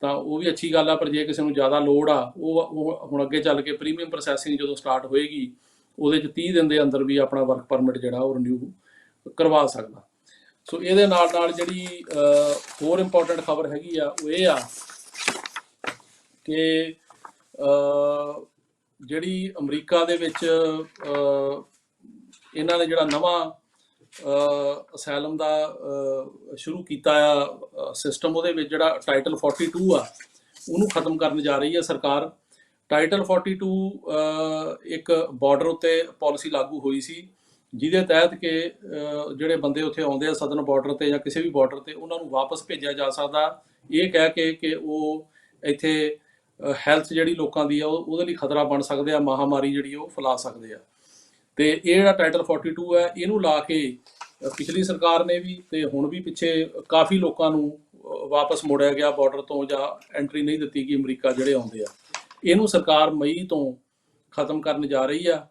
ਤਾਂ ਉਹ ਵੀ ਅੱਛੀ ਗੱਲ ਆ। ਪਰ ਜੇ ਕਿਸੇ ਨੂੰ ਜ਼ਿਆਦਾ ਲੋੜ ਆ, ਉਹ ਹੁਣ ਅੱਗੇ ਚੱਲ ਕੇ ਪ੍ਰੀਮੀਅਮ ਪ੍ਰੋਸੈਸਿੰਗ ਜਦੋਂ ਸਟਾਰਟ ਹੋਏਗੀ, ਉਹਦੇ 'ਚ 30 ਦਿਨ ਦੇ ਅੰਦਰ ਵੀ ਆਪਣਾ ਵਰਕ ਪਰਮਿਟ ਜਿਹੜਾ ਉਹ ਰਿਨਿਊ ਕਰਵਾ ਸਕਦਾ। ਸੋ ਇਹਦੇ ਨਾਲ ਨਾਲ ਜਿਹੜੀ ਹੋਰ ਇੰਪੋਰਟੈਂਟ ਖਬਰ ਹੈਗੀ ਆ ਉਹ ਇਹ ਆ ਕਿ ਜਿਹੜੀ ਅਮਰੀਕਾ ਦੇ ਵਿੱਚ ਇਹਨਾਂ ਨੇ ਜਿਹੜਾ ਨਵਾਂ ਅਸਾਈਲਮ ਦਾ ਸ਼ੁਰੂ ਕੀਤਾ ਆ ਸਿਸਟਮ, ਉਹਦੇ ਵਿੱਚ ਜਿਹੜਾ ਟਾਈਟਲ 42 ਆ ਉਹਨੂੰ ਖਤਮ ਕਰਨ ਜਾ ਰਹੀ ਹੈ ਸਰਕਾਰ। ਟਾਈਟਲ 42 ਇੱਕ ਬਾਰਡਰ ਉੱਤੇ ਪਾਲਿਸੀ ਲਾਗੂ ਹੋਈ ਸੀ, ਜਿਹਦੇ ਤਹਿਤ ਕਿ ਜਿਹੜੇ ਬੰਦੇ ਉੱਥੇ ਆਉਂਦੇ ਆ ਸਦਰਨ ਬਾਰਡਰ ਤੇ ਜਾਂ ਕਿਸੇ ਵੀ ਬਾਰਡਰ ਤੇ, ਉਹਨਾਂ ਨੂੰ ਵਾਪਸ ਭੇਜਿਆ ਜਾ ਸਕਦਾ, ਇਹ ਕਹਿ ਕੇ ਕਿ ਉਹ ਇੱਥੇ ਹੈਲਥ ਜਿਹੜੀ ਲੋਕਾਂ ਦੀ ਆ ਉਹਦੇ ਲਈ ਖਤਰਾ ਬਣ ਸਕਦੇ ਆ, ਮਹਾਮਾਰੀ ਜਿਹੜੀ ਉਹ ਫੈਲਾ ਸਕਦੇ ਆ। ਤੇ ਇਹ ਜਿਹੜਾ ਟਾਈਟਲ 42 ਹੈ, ਇਹਨੂੰ ਲਾ ਕੇ ਪਿਛਲੀ ਸਰਕਾਰ ਨੇ ਵੀ ਤੇ ਹੁਣ ਵੀ ਪਿੱਛੇ ਕਾਫੀ ਲੋਕਾਂ ਨੂੰ ਵਾਪਸ ਮੋੜਿਆ ਗਿਆ ਬਾਰਡਰ ਤੋਂ, ਜਾਂ ਐਂਟਰੀ ਨਹੀਂ ਦਿੱਤੀ ਗਈ ਅਮਰੀਕਾ ਜਿਹੜੇ ਆਉਂਦੇ ਆ। ਇਹਨੂੰ ਸਰਕਾਰ ਮਈ ਤੋਂ ਖਤਮ ਕਰਨ ਜਾ ਰਹੀ ਆ,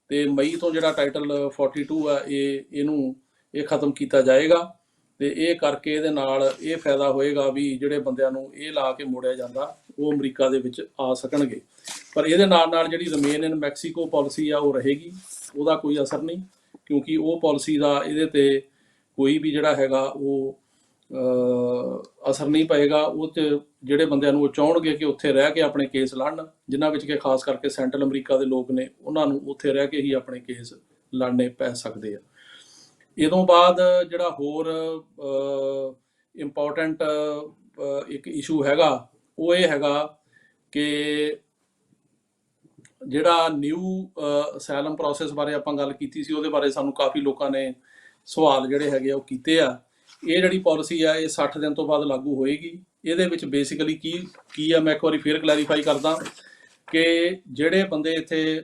ਤੇ ਮਈ ਤੋਂ ਜਿਹੜਾ ਟਾਈਟਲ 42 ਆ ਇਹ ਖਤਮ ਕੀਤਾ ਜਾਏਗਾ। ਤੇ ਇਹ ਕਰਕੇ ਇਹਦੇ ਨਾਲ ਇਹ ਫਾਇਦਾ ਹੋਏਗਾ ਵੀ ਜਿਹੜੇ ਬੰਦਿਆਂ ਨੂੰ ਇਹ ਲਾ ਕੇ ਮੋੜਿਆ ਜਾਂਦਾ ਉਹ ਅਮਰੀਕਾ ਦੇ ਵਿੱਚ ਆ ਸਕਣਗੇ। ਪਰ ਇਹਦੇ ਨਾਲ ਨਾਲ ਜਿਹੜੀ ਰਿਮੇਨ ਇਨ ਮੈਕਸੀਕੋ ਪਾਲਿਸੀ ਆ ਉਹ ਰਹੇਗੀ, ਉਹਦਾ ਕੋਈ ਅਸਰ ਨਹੀਂ, ਕਿਉਂਕਿ ਉਹ ਪਾਲਿਸੀ ਦਾ ਇਹਦੇ ਤੇ ਕੋਈ ਵੀ ਜਿਹੜਾ ਹੈਗਾ ਉਹ ਅਸਰ ਨਹੀਂ ਪਏਗਾ। ਉਹ 'ਚ ਜਿਹੜੇ ਬੰਦਿਆਂ ਨੂੰ ਉਹ ਚਾਹਣਗੇ ਕਿ ਉੱਥੇ ਰਹਿ ਕੇ ਆਪਣੇ ਕੇਸ ਲੜਨ, ਜਿਨ੍ਹਾਂ ਵਿੱਚ ਕਿ ਖਾਸ ਕਰਕੇ ਸੈਂਟਰਲ ਅਮਰੀਕਾ ਦੇ ਲੋਕ ਨੇ, ਉਹਨਾਂ ਨੂੰ ਉੱਥੇ ਰਹਿ ਕੇ ਹੀ ਆਪਣੇ ਕੇਸ ਲੜਨੇ ਪੈ ਸਕਦੇ ਆ। ਇਹ ਤੋਂ ਬਾਅਦ ਜਿਹੜਾ ਹੋਰ ਇੰਪੋਰਟੈਂਟ ਇੱਕ ਇਸ਼ੂ ਹੈਗਾ ਉਹ ਇਹ ਹੈਗਾ ਕਿ ਜਿਹੜਾ ਨਿਊ ਅਸਾਈਲਮ ਪ੍ਰੋਸੈਸ ਬਾਰੇ ਆਪਾਂ ਗੱਲ ਕੀਤੀ ਸੀ, ਉਹਦੇ ਬਾਰੇ ਸਾਨੂੰ ਕਾਫੀ ਲੋਕਾਂ ਨੇ ਸਵਾਲ ਜਿਹੜੇ ਹੈਗੇ ਉਹ ਕੀਤੇ ਆ। ਇਹ ਜਿਹੜੀ ਪਾਲਿਸੀ ਆ ਇਹ 60 ਦਿਨ ਤੋਂ ਬਾਅਦ ਲਾਗੂ ਹੋਏਗੀ। ਇਹਦੇ ਵਿੱਚ ਬੇਸਿਕਲੀ ਕੀ ਆ, ਮੈਂ ਇੱਕ ਵਾਰੀ ਫੇਰ ਕਲੈਰੀਫਾਈ ਕਰਦਾ ਕਿ ਜਿਹੜੇ ਬੰਦੇ ਇੱਥੇ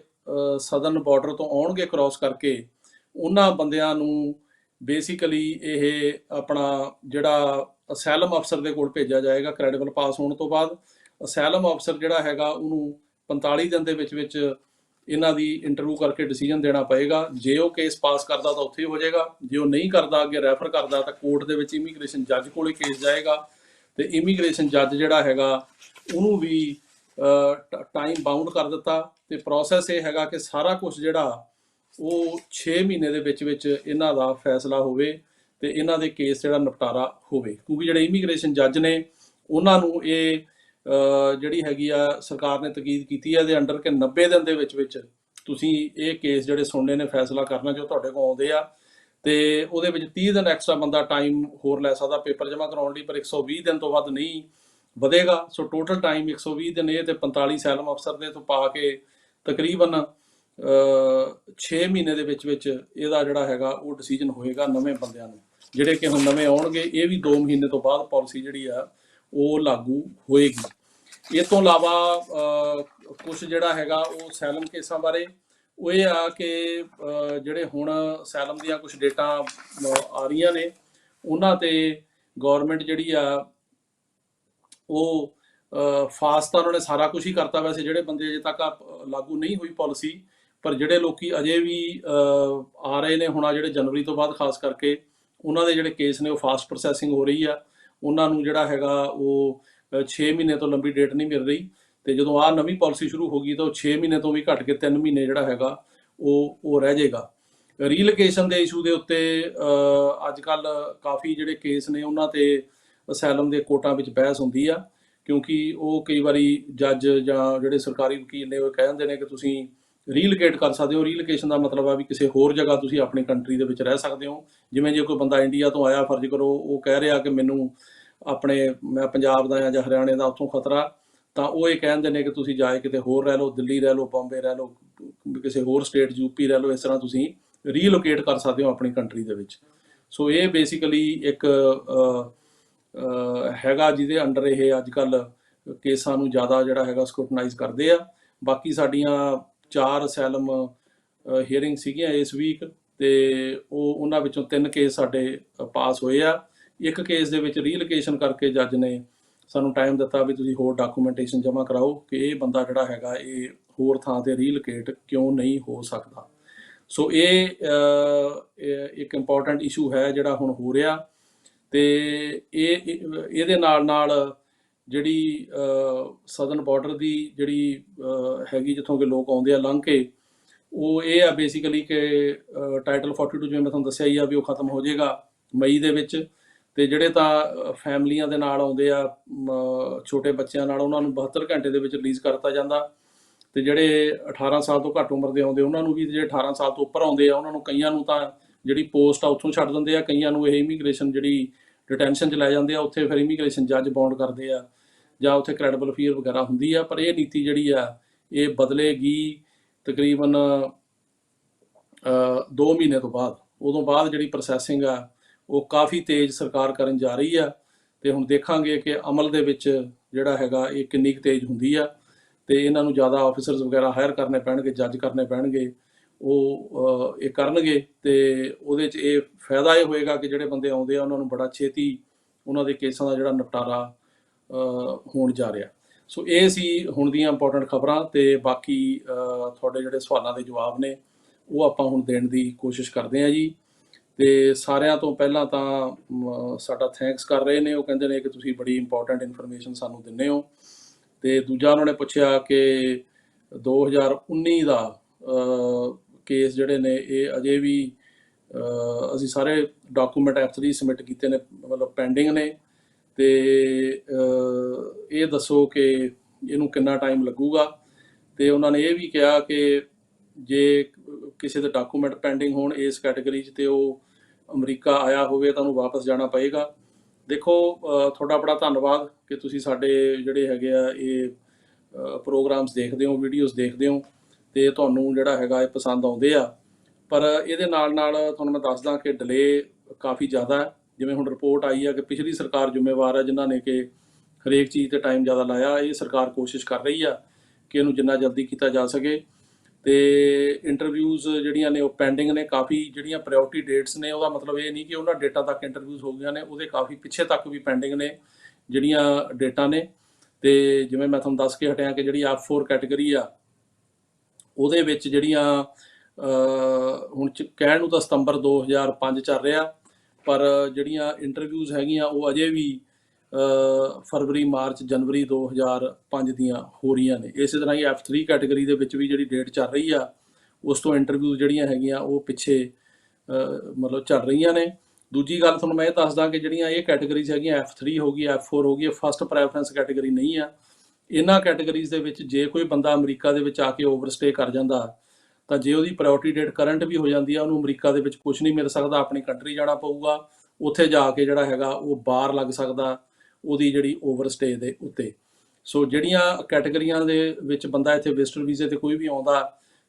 ਸਦਰਨ ਬਾਰਡਰ ਤੋਂ ਆਉਣਗੇ ਕ੍ਰਾਸ ਕਰਕੇ, ਉਹਨਾਂ ਬੰਦਿਆਂ ਨੂੰ ਬੇਸਿਕਲੀ ਇਹ ਆਪਣਾ ਜਿਹੜਾ ਅਸਾਈਲਮ ਅਫਸਰ ਦੇ ਕੋਲ ਭੇਜਿਆ ਜਾਏਗਾ ਕ੍ਰੈਡੀਬਲ ਪਾਸ ਹੋਣ ਤੋਂ ਬਾਅਦ। ਅਸੈਲਮ ਅਫਸਰ ਜਿਹੜਾ ਹੈਗਾ ਉਹਨੂੰ 45 ਦਿਨ ਦੇ ਵਿੱਚ ਇਹਨਾਂ ਦੀ ਇੰਟਰਵਿਊ ਕਰਕੇ ਡਿਸੀਜਨ ਦੇਣਾ ਪਏਗਾ। ਜੇ ਉਹ ਕੇਸ ਪਾਸ ਕਰਦਾ ਤਾਂ ਉੱਥੇ ਹੀ ਹੋ ਜਾਏਗਾ, ਜੇ ਉਹ ਨਹੀਂ ਕਰਦਾ ਅੱਗੇ ਰੈਫਰ ਕਰਦਾ ਤਾਂ ਕੋਰਟ ਦੇ ਵਿੱਚ ਇਮੀਗ੍ਰੇਸ਼ਨ ਜੱਜ ਕੋਲੇ ਕੇਸ ਜਾਏਗਾ ਤੇ ਇਮੀਗ੍ਰੇਸ਼ਨ ਜੱਜ ਜਿਹੜਾ ਹੈਗਾ ਉਹਨੂੰ ਵੀ ਟਾਈਮ ਬਾਉਂਡ ਕਰ ਦਿੱਤਾ। ਤੇ ਪ੍ਰੋਸੈਸ ਇਹ ਹੈਗਾ ਕਿ ਸਾਰਾ ਕੁਝ ਜਿਹੜਾ ਉਹ 6 ਮਹੀਨੇ ਦੇ ਵਿੱਚ ਇਹਨਾਂ ਦਾ ਫੈਸਲਾ ਹੋਵੇ ਤੇ ਇਹਨਾਂ ਦੇ ਕੇਸ ਜਿਹੜਾ ਨਿਪਟਾਰਾ ਹੋਵੇ, ਕਿਉਂਕਿ ਜਿਹੜੇ ਇਮੀਗ੍ਰੇਸ਼ਨ ਜੱਜ ਨੇ ਉਹਨਾਂ ਨੂੰ ਇਹ ਜਿਹੜੀ ਹੈਗੀ ਆ ਸਰਕਾਰ ਨੇ ਤਕੀਦ ਕੀਤੀ ਹੈ ਇਹਦੇ ਅੰਡਰ ਕਿ 90 ਦਿਨ ਦੇ ਵਿੱਚ ਤੁਸੀਂ ਇਹ ਕੇਸ ਜਿਹੜੇ ਸੁਣਨੇ ਨੇ ਫੈਸਲਾ ਕਰਨਾ ਜੋ ਤੁਹਾਡੇ ਕੋਲ ਆਉਂਦੇ ਆ, ਤੇ ਉਹਦੇ ਵਿੱਚ 30 ਦਿਨ ਐਕਸਟਰਾ ਬੰਦਾ ਟਾਈਮ ਹੋਰ ਲੈ ਸਕਦਾ ਪੇਪਰ ਜਮ੍ਹਾਂ ਕਰਾਉਣ ਲਈ, ਪਰ 120 ਦਿਨ ਤੋਂ ਵੱਧ ਨਹੀਂ ਵਧੇਗਾ। ਸੋ ਟੋਟਲ ਟਾਈਮ 120 ਦਿਨ ਇਹ ਤੇ 45 ਅਸੈਲਮ ਅਫਸਰ ਦੇ ਤੋਂ ਪਾ ਕੇ ਤਕਰੀਬਨ 6 ਮਹੀਨੇ ਦੇ ਵਿੱਚ ਇਹਦਾ ਜਿਹੜਾ ਹੈਗਾ ਉਹ ਡਿਸੀਜਨ ਹੋਏਗਾ ਨਵੇਂ ਬੰਦਿਆਂ ਨੂੰ, ਜਿਹੜੇ ਕਿ ਹੁਣ ਨਵੇਂ ਆਉਣਗੇ। ਇਹ ਵੀ 2 ਮਹੀਨੇ ਤੋਂ ਬਾਅਦ ਪਾਲਿਸੀ ਜਿਹੜੀ ਆ ਉਹ ਲਾਗੂ ਹੋਏਗੀ। ਇਹ ਤੋਂ ਇਲਾਵਾ ਕੁਝ ਜਿਹੜਾ ਹੈਗਾ ਉਹ ਅਸੈਲਮ ਕੇਸਾਂ ਬਾਰੇ ਉਹ ਇਹ ਆ ਕਿ ਜਿਹੜੇ ਹੁਣ ਅਸੈਲਮ ਦੀਆਂ ਕੁਝ ਡੇਟਾਂ ਆ ਰਹੀਆਂ ਨੇ ਉਹਨਾਂ ਤੇ ਗਵਰਨਮੈਂਟ ਜਿਹੜੀ ਆ ਉਹ ਫਾਸਟ ਤਾਂ ਉਹਨਾਂ ਨੇ ਸਾਰਾ ਕੁਝ ਹੀ ਕਰਤਾ। ਵੈਸੇ ਜਿਹੜੇ ਬੰਦੇ ਅਜੇ ਤੱਕ ਲਾਗੂ ਨਹੀਂ ਹੋਈ ਪਾਲਿਸੀ, ਪਰ ਜਿਹੜੇ ਲੋਕੀ ਅਜੇ ਵੀ ਆ ਰਹੇ ਨੇ ਹੁਣ ਆ ਜਿਹੜੇ ਜਨਵਰੀ ਤੋਂ ਬਾਅਦ ਖਾਸ ਕਰਕੇ ਉਹਨਾਂ ਦੇ ਜਿਹੜੇ ਕੇਸ ਨੇ ਉਹ ਫਾਸਟ ਪ੍ਰੋਸੈਸਿੰਗ ਹੋ ਰਹੀ ਆ, ਉਹਨਾਂ ਨੂੰ ਜਿਹੜਾ ਹੈਗਾ ਉਹ 6 ਮਹੀਨੇ ਤੋਂ ਲੰਬੀ ਡੇਟ ਨਹੀਂ ਮਿਲ ਰਹੀ। ਤੇ ਜਦੋਂ ਆ ਨਵੀਂ ਪਾਲਿਸੀ ਸ਼ੁਰੂ ਹੋ ਗਈ ਤਾਂ ਉਹ 6 ਮਹੀਨੇ ਤੋਂ ਵੀ ਘੱਟ ਕੇ 3 ਮਹੀਨੇ ਜਿਹੜਾ ਹੈਗਾ ਉਹ ਰਹਿ ਜਾਏਗਾ। ਰੀਲੋਕੇਸ਼ਨ ਦੇ ਇਸ਼ੂ ਦੇ ਉੱਤੇ ਅੱਜ ਕੱਲ ਕਾਫੀ ਜਿਹੜੇ ਕੇਸ ਨੇ ਉਹਨਾਂ ਤੇ ਅਸੈਲਮ ਦੇ ਕੋਰਟਾਂ ਵਿੱਚ ਬਹਿਸ ਹੁੰਦੀ ਆ, ਕਿਉਂਕਿ ਉਹ ਕਈ ਵਾਰੀ ਜੱਜ ਜਾਂ ਜਿਹੜੇ ਸਰਕਾਰੀ ਵਕੀਲ ਨੇ ਉਹ ਕਹਿ ਦਿੰਦੇ ਨੇ ਕਿ ਤੁਸੀਂ ਰੀਲੋਕੇਟ ਕਰ ਸਕਦੇ ਹੋ। ਰੀਲੋਕੇਸ਼ਨ ਦਾ ਮਤਲਬ ਆ ਵੀ ਕਿਸੇ ਹੋਰ ਜਗ੍ਹਾ ਤੁਸੀਂ ਆਪਣੀ ਕੰਟਰੀ ਦੇ ਵਿੱਚ ਰਹਿ ਸਕਦੇ ਹੋ। ਜਿਵੇਂ ਜੇ ਕੋਈ ਬੰਦਾ ਇੰਡੀਆ ਤੋਂ ਆਇਆ, ਫਰਜ਼ ਕਰੋ ਉਹ ਕਹਿ ਰਿਹਾ ਕਿ ਮੈਨੂੰ ਮੈਂ ਪੰਜਾਬ ਦਾ ਜਾਂ ਹਰਿਆਣੇ ਦਾ, ਉੱਥੋਂ ਖਤਰਾ, ਤਾਂ ਉਹ ਇਹ ਕਹਿੰਦੇ ਨੇ ਕਿ ਤੁਸੀਂ ਜਾਏ ਕਿਤੇ ਹੋਰ ਰਹਿ ਲਓ, ਦਿੱਲੀ ਰਹਿ ਲਓ, ਬੰਬੇ ਰਹਿ ਲਓ, ਕਿਸੇ ਹੋਰ ਸਟੇਟ ਯੂਪੀ ਰਹਿ ਲਓ, ਇਸ ਤਰ੍ਹਾਂ ਤੁਸੀਂ ਰੀਲੋਕੇਟ ਕਰ ਸਕਦੇ ਹੋ ਆਪਣੀ ਕੰਟਰੀ ਦੇ ਵਿੱਚ। ਸੋ ਇਹ ਬੇਸਿਕਲੀ ਇੱਕ ਹੈਗਾ ਜਿਹਦੇ ਅੰਡਰ ਇਹ ਅੱਜ ਕੱਲ ਕੇਸਾਂ ਨੂੰ ਜ਼ਿਆਦਾ ਜਿਹੜਾ ਹੈਗਾ ਸਕਰੂਟਨਾਈਜ਼ ਕਰਦੇ ਆ। ਬਾਕੀ ਸਾਡੀਆਂ 4 ਅਸੈਲਮ ਹੀਅਰਿੰਗ ਸੀਗੀਆਂ ਇਸ ਵੀਕ ਤੇ ਉਹਨਾਂ ਵਿੱਚੋਂ 3 ਕੇਸ ਸਾਡੇ ਪਾਸ ਹੋਏ ਆ। ਇੱਕ ਕੇਸ ਦੇ ਵਿੱਚ ਰੀਲੋਕੇਸ਼ਨ ਕਰਕੇ ਜੱਜ ਨੇ ਸਾਨੂੰ ਟਾਈਮ ਦਿੱਤਾ ਵੀ ਤੁਸੀਂ ਹੋਰ ਡਾਕੂਮੈਂਟੇਸ਼ਨ ਜਮ੍ਹਾਂ ਕਰਾਓ ਕਿ ਇਹ ਬੰਦਾ ਜਿਹੜਾ ਹੈਗਾ ਇਹ ਹੋਰ ਥਾਂ ਤੇ ਰੀਲੋਕੇਟ ਕਿਉਂ ਨਹੀਂ ਹੋ ਸਕਦਾ। ਸੋ ਇਹ ਇੱਕ ਇੰਪੋਰਟੈਂਟ ਇਸ਼ੂ ਹੈ ਜਿਹੜਾ ਹੁਣ ਹੋ ਰਿਹਾ। ਤੇ ਇਹਦੇ ਨਾਲ ਜਿਹੜੀ ਸਦਰਨ ਬਾਰਡਰ ਦੀ ਜਿਹੜੀ ਹੈਗੀ ਜਿੱਥੋਂ ਕਿ ਲੋਕ ਆਉਂਦੇ ਆ ਲੰਘ ਕੇ, ਉਹ ਇਹ ਆ ਬੇਸਿਕਲੀ ਕਿ ਟਾਈਟਲ 42 ਜਿਵੇਂ ਮੈਂ ਤੁਹਾਨੂੰ ਦੱਸਿਆ ਹੀ ਆ ਵੀ ਉਹ ਖਤਮ ਹੋ ਜਾਏਗਾ ਮਈ ਦੇ ਵਿੱਚ। ਤੇ ਜਿਹੜੇ ਤਾਂ ਫੈਮਲੀਆਂ ਦੇ ਨਾਲ ਆਉਂਦੇ ਆ ਛੋਟੇ ਬੱਚਿਆਂ ਨਾਲ, ਉਹਨਾਂ ਨੂੰ 72 ਘੰਟੇ ਦੇ ਵਿੱਚ ਰਿਲੀਜ਼ ਕਰਤਾ ਜਾਂਦਾ। ਤੇ ਜਿਹੜੇ 18 ਸਾਲ ਤੋਂ ਘੱਟ ਉਮਰ ਦੇ ਆਉਂਦੇ ਉਹਨਾਂ ਨੂੰ ਵੀ, ਜਿਹੜੇ 18 ਸਾਲ ਤੋਂ ਉੱਪਰ ਆਉਂਦੇ ਆ ਉਹਨਾਂ ਨੂੰ ਕਈਆਂ ਨੂੰ ਤਾਂ ਜਿਹੜੀ ਪੋਸਟ ਆ ਉੱਥੋਂ ਛੱਡ ਦਿੰਦੇ ਆ, ਕਈਆਂ ਨੂੰ ਇਹ ਇਮੀਗ੍ਰੇਸ਼ਨ ਜਿਹੜੀ ਡਿਟੈਂਸ਼ਨ 'ਚ ਲੈ ਜਾਂਦੇ ਆ, ਉੱਥੇ ਫਿਰ ਇਮੀਗ੍ਰੇਸ਼ਨ ਜੱਜ ਬੌਂਡ ਕਰਦੇ ਆ ਜਾਂ ਉੱਥੇ ਕ੍ਰੈਡੀਬਲ ਫੀਅਰ ਵਗੈਰਾ ਹੁੰਦੀ ਆ। ਪਰ ਇਹ ਨੀਤੀ ਜਿਹੜੀ ਆ ਇਹ ਬਦਲੇਗੀ ਤਕਰੀਬਨ 2 ਮਹੀਨੇ ਤੋਂ ਬਾਅਦ। ਉਦੋਂ ਬਾਅਦ ਜਿਹੜੀ ਪ੍ਰੋਸੈਸਿੰਗ ਆ ਉਹ ਕਾਫੀ ਤੇਜ਼ ਸਰਕਾਰ ਕਰਨ ਜਾ ਰਹੀ ਆ, ਤੇ ਹੁਣ ਦੇਖਾਂਗੇ ਕਿ ਅਮਲ ਦੇ ਵਿੱਚ ਜਿਹੜਾ ਹੈਗਾ ਇਹ ਕਿੰਨੀ ਕੁ ਤੇਜ਼ ਹੁੰਦੀ ਆ। ਤੇ ਇਹਨਾਂ ਨੂੰ ਜ਼ਿਆਦਾ ਆਫੀਸਰਸ ਵਗੈਰਾ ਹਾਇਰ ਕਰਨੇ ਪੈਣਗੇ, ਜੱਜ ਕਰਨੇ ਪੈਣਗੇ, ਉਹ ਇਹ ਕਰਨਗੇ। ਤੇ ਉਹਦੇ 'ਚ ਇਹ ਫਾਇਦਾ ਇਹ ਹੋਏਗਾ ਕਿ ਜਿਹੜੇ ਬੰਦੇ ਆਉਂਦੇ ਆ ਉਹਨਾਂ ਨੂੰ ਬੜਾ ਛੇਤੀ ਉਹਨਾਂ ਦੇ ਕੇਸਾਂ ਦਾ ਜਿਹੜਾ ਨਿਪਟਾਰਾ ਹੋਣ ਜਾ ਰਿਹਾ। ਸੋ ਇਹ ਸੀ ਹੁਣ ਦੀਆਂ ਇੰਪੋਰਟੈਂਟ ਖਬਰਾਂ। ਤੇ ਬਾਕੀ ਤੁਹਾਡੇ ਜਿਹੜੇ ਸਵਾਲਾਂ ਦੇ ਜਵਾਬ ਨੇ ਉਹ ਆਪਾਂ ਹੁਣ ਦੇਣ ਦੀ ਕੋਸ਼ਿਸ਼ ਕਰਦੇ ਹਾਂ ਜੀ। ਤੇ ਸਾਰਿਆਂ ਤੋਂ ਪਹਿਲਾਂ ਤਾਂ ਸਾਡਾ ਥੈਂਕਸ ਕਰ ਰਹੇ ਨੇ, ਉਹ ਕਹਿੰਦੇ ਨੇ ਕਿ ਤੁਸੀਂ ਬੜੀ ਇੰਪੋਰਟੈਂਟ ਇਨਫੋਰਮੇਸ਼ਨ ਸਾਨੂੰ ਦਿੰਦੇ ਹੋ। ਤੇ ਦੂਜਾ ਉਹਨਾਂ ਨੇ ਪੁੱਛਿਆ ਕਿ 2019 ਦਾ ਕੇਸ ਜਿਹੜੇ ਨੇ ਇਹ ਅਜੇ ਵੀ ਅਸੀਂ ਸਾਰੇ ਡਾਕੂਮੈਂਟ F3 ਸਬਮਿਟ ਕੀਤੇ ਨੇ, ਮਤਲਬ ਪੈਂਡਿੰਗ ਨੇ। ਤੇ ਇਹ ਦੱਸੋ ਕਿ ਇਹਨੂੰ ਕਿੰਨਾ ਟਾਈਮ ਲੱਗੂਗਾ। ਤੇ ਉਹਨਾਂ ਨੇ ਇਹ ਵੀ ਕਿਹਾ ਕਿ ਜੇ ਕਿਸੇ ਦੇ ਡਾਕੂਮੈਂਟ ਪੈਂਡਿੰਗ ਹੋਣ ਇਸ ਕੈਟਾਗਰੀ 'ਚ ਤੇ ਉਹ ਅਮਰੀਕਾ ਆਇਆ ਹੋਵੇ ਤਾਂ ਉਹਨੂੰ ਵਾਪਸ ਜਾਣਾ ਪਏਗਾ। ਦੇਖੋ ਤੁਹਾਡਾ ਬੜਾ ਧੰਨਵਾਦ ਕਿ ਤੁਸੀਂ ਸਾਡੇ ਜਿਹੜੇ ਹੈਗੇ ਆ ਇਹ ਪ੍ਰੋਗਰਾਮਸ ਦੇਖਦੇ ਹੋ, ਵੀਡੀਓਜ਼ ਦੇਖਦੇ ਹੋ ਤੇ ਤੁਹਾਨੂੰ ਜਿਹੜਾ ਹੈਗਾ ਇਹ ਪਸੰਦ ਆਉਂਦੇ ਆ। ਪਰ ਇਹਦੇ ਨਾਲ ਤੁਹਾਨੂੰ ਮੈਂ ਦੱਸਦਾ ਕਿ ਡਿਲੇ ਕਾਫੀ ਜ਼ਿਆਦਾ ਹੈ। ਜਿਵੇਂ ਹੁਣ ਰਿਪੋਰਟ ਆਈ ਆ ਕਿ ਪਿਛਲੀ ਸਰਕਾਰ ਜ਼ਿੰਮੇਵਾਰ ਹੈ ਜਿਨ੍ਹਾਂ ਨੇ ਕਿ ਹਰੇਕ ਚੀਜ਼ ਤੇ ਟਾਈਮ ਜ਼ਿਆਦਾ ਲਾਇਆ। ਇਹ ਸਰਕਾਰ ਕੋਸ਼ਿਸ਼ ਕਰ ਰਹੀ ਆ ਕਿ ਇਹਨੂੰ ਜਿੰਨਾ ਜਲਦੀ ਕੀਤਾ ਜਾ ਸਕੇ। ਤੇ ਇੰਟਰਵਿਊਜ਼ ਜਿਹੜੀਆਂ ਨੇ ਉਹ ਪੈਂਡਿੰਗ ਨੇ ਕਾਫੀ, ਜਿਹੜੀਆਂ ਪ੍ਰਾਇਓਰਟੀ ਡੇਟਸ ਨੇ ਉਹਦਾ ਮਤਲਬ ਇਹ ਨਹੀਂ ਕਿ ਉਹਨਾਂ ਡੇਟਾ ਤੱਕ ਇੰਟਰਵਿਊਜ਼ ਹੋ ਗਈਆਂ ਨੇ, ਉਹਦੇ ਕਾਫੀ ਪਿੱਛੇ ਤੱਕ ਵੀ ਪੈਂਡਿੰਗ ਨੇ ਜਿਹੜੀਆਂ ਡੇਟਾਂ ਨੇ। ਤੇ ਜਿਵੇਂ ਮੈਂ ਤੁਹਾਨੂੰ ਦੱਸ ਕੇ ਹਟਿਆ ਕਿ ਜਿਹੜੀ F4 ਕੈਟਾਗਰੀ ਆ ਉਹਦੇ ਵਿੱਚ ਜਿਹੜੀਆਂ ਹੁਣ ਕਹਿਣ ਨੂੰ ਤਾਂ ਸਤੰਬਰ 2005 ਚੱਲ ਰਿਹਾ, ਪਰ ਜਿਹੜੀਆਂ ਇੰਟਰਵਿਊਜ਼ ਹੈਗੀਆਂ ਉਹ ਅਜੇ ਵੀ ਫਰਵਰੀ, ਮਾਰਚ, ਜਨਵਰੀ 2005 ਦੀਆਂ ਹੋ ਰਹੀਆਂ ਨੇ। ਇਸੇ ਤਰ੍ਹਾਂ ਹੀ F3 ਕੈਟਾਗਰੀ ਦੇ ਵਿੱਚ ਵੀ ਜਿਹੜੀ ਡੇਟ ਚੱਲ ਰਹੀ ਆ ਉਸ ਤੋਂ ਇੰਟਰਵਿਊਜ਼ ਜਿਹੜੀਆਂ ਹੈਗੀਆਂ ਉਹ ਪਿੱਛੇ ਮਤਲਬ ਚੱਲ ਰਹੀਆਂ ਨੇ। ਦੂਜੀ ਗੱਲ ਤੁਹਾਨੂੰ ਮੈਂ ਇਹ ਦੱਸਦਾ ਕਿ ਜਿਹੜੀਆਂ ਇਹ ਕੈਟਾਗਰੀਜ਼ ਹੈਗੀਆਂ F3 ਹੋ ਗਈ, F4 ਹੋ ਗਈ, ਇਹ ਫਸਟ ਪ੍ਰੈਫਰੈਂਸ ਕੈਟਾਗਰੀ ਨਹੀਂ ਆ। ਇਹਨਾਂ ਕੈਟਾਗਰੀਜ਼ ਦੇ ਵਿੱਚ ਜੇ ਕੋਈ ਬੰਦਾ ਅਮਰੀਕਾ ਦੇ ਵਿੱਚ ਆ ਕੇ ਓਵਰਸਟੇ ਕਰ ਜਾਂਦਾ ਤਾਂ ਜੇ ਉਹਦੀ ਪ੍ਰਾਇਓਰਟੀ ਡੇਟ ਕਰੰਟ ਵੀ ਹੋ ਜਾਂਦੀ ਆ, ਉਹਨੂੰ ਅਮਰੀਕਾ ਦੇ ਵਿੱਚ ਕੁਝ ਨਹੀਂ ਮਿਲ ਸਕਦਾ, ਆਪਣੀ ਕੰਟਰੀ ਜਾਣਾ ਪਊਗਾ। ਉੱਥੇ ਜਾ ਕੇ ਜਿਹੜਾ ਹੈਗਾ ਉਹ ਬਾਰ ਲੱਗ ਸਕਦਾ ਉਹਦੀ ਜਿਹੜੀ ਓਵਰਸਟੇ ਦੇ ਉੱਤੇ। ਸੋ ਜਿਹੜੀਆਂ ਕੈਟਾਗਰੀਆਂ ਦੇ ਵਿੱਚ ਬੰਦਾ ਇੱਥੇ ਵਿਜ਼ਟਰ ਵੀਜ਼ੇ ਤੇ ਕੋਈ ਵੀ ਆਉਂਦਾ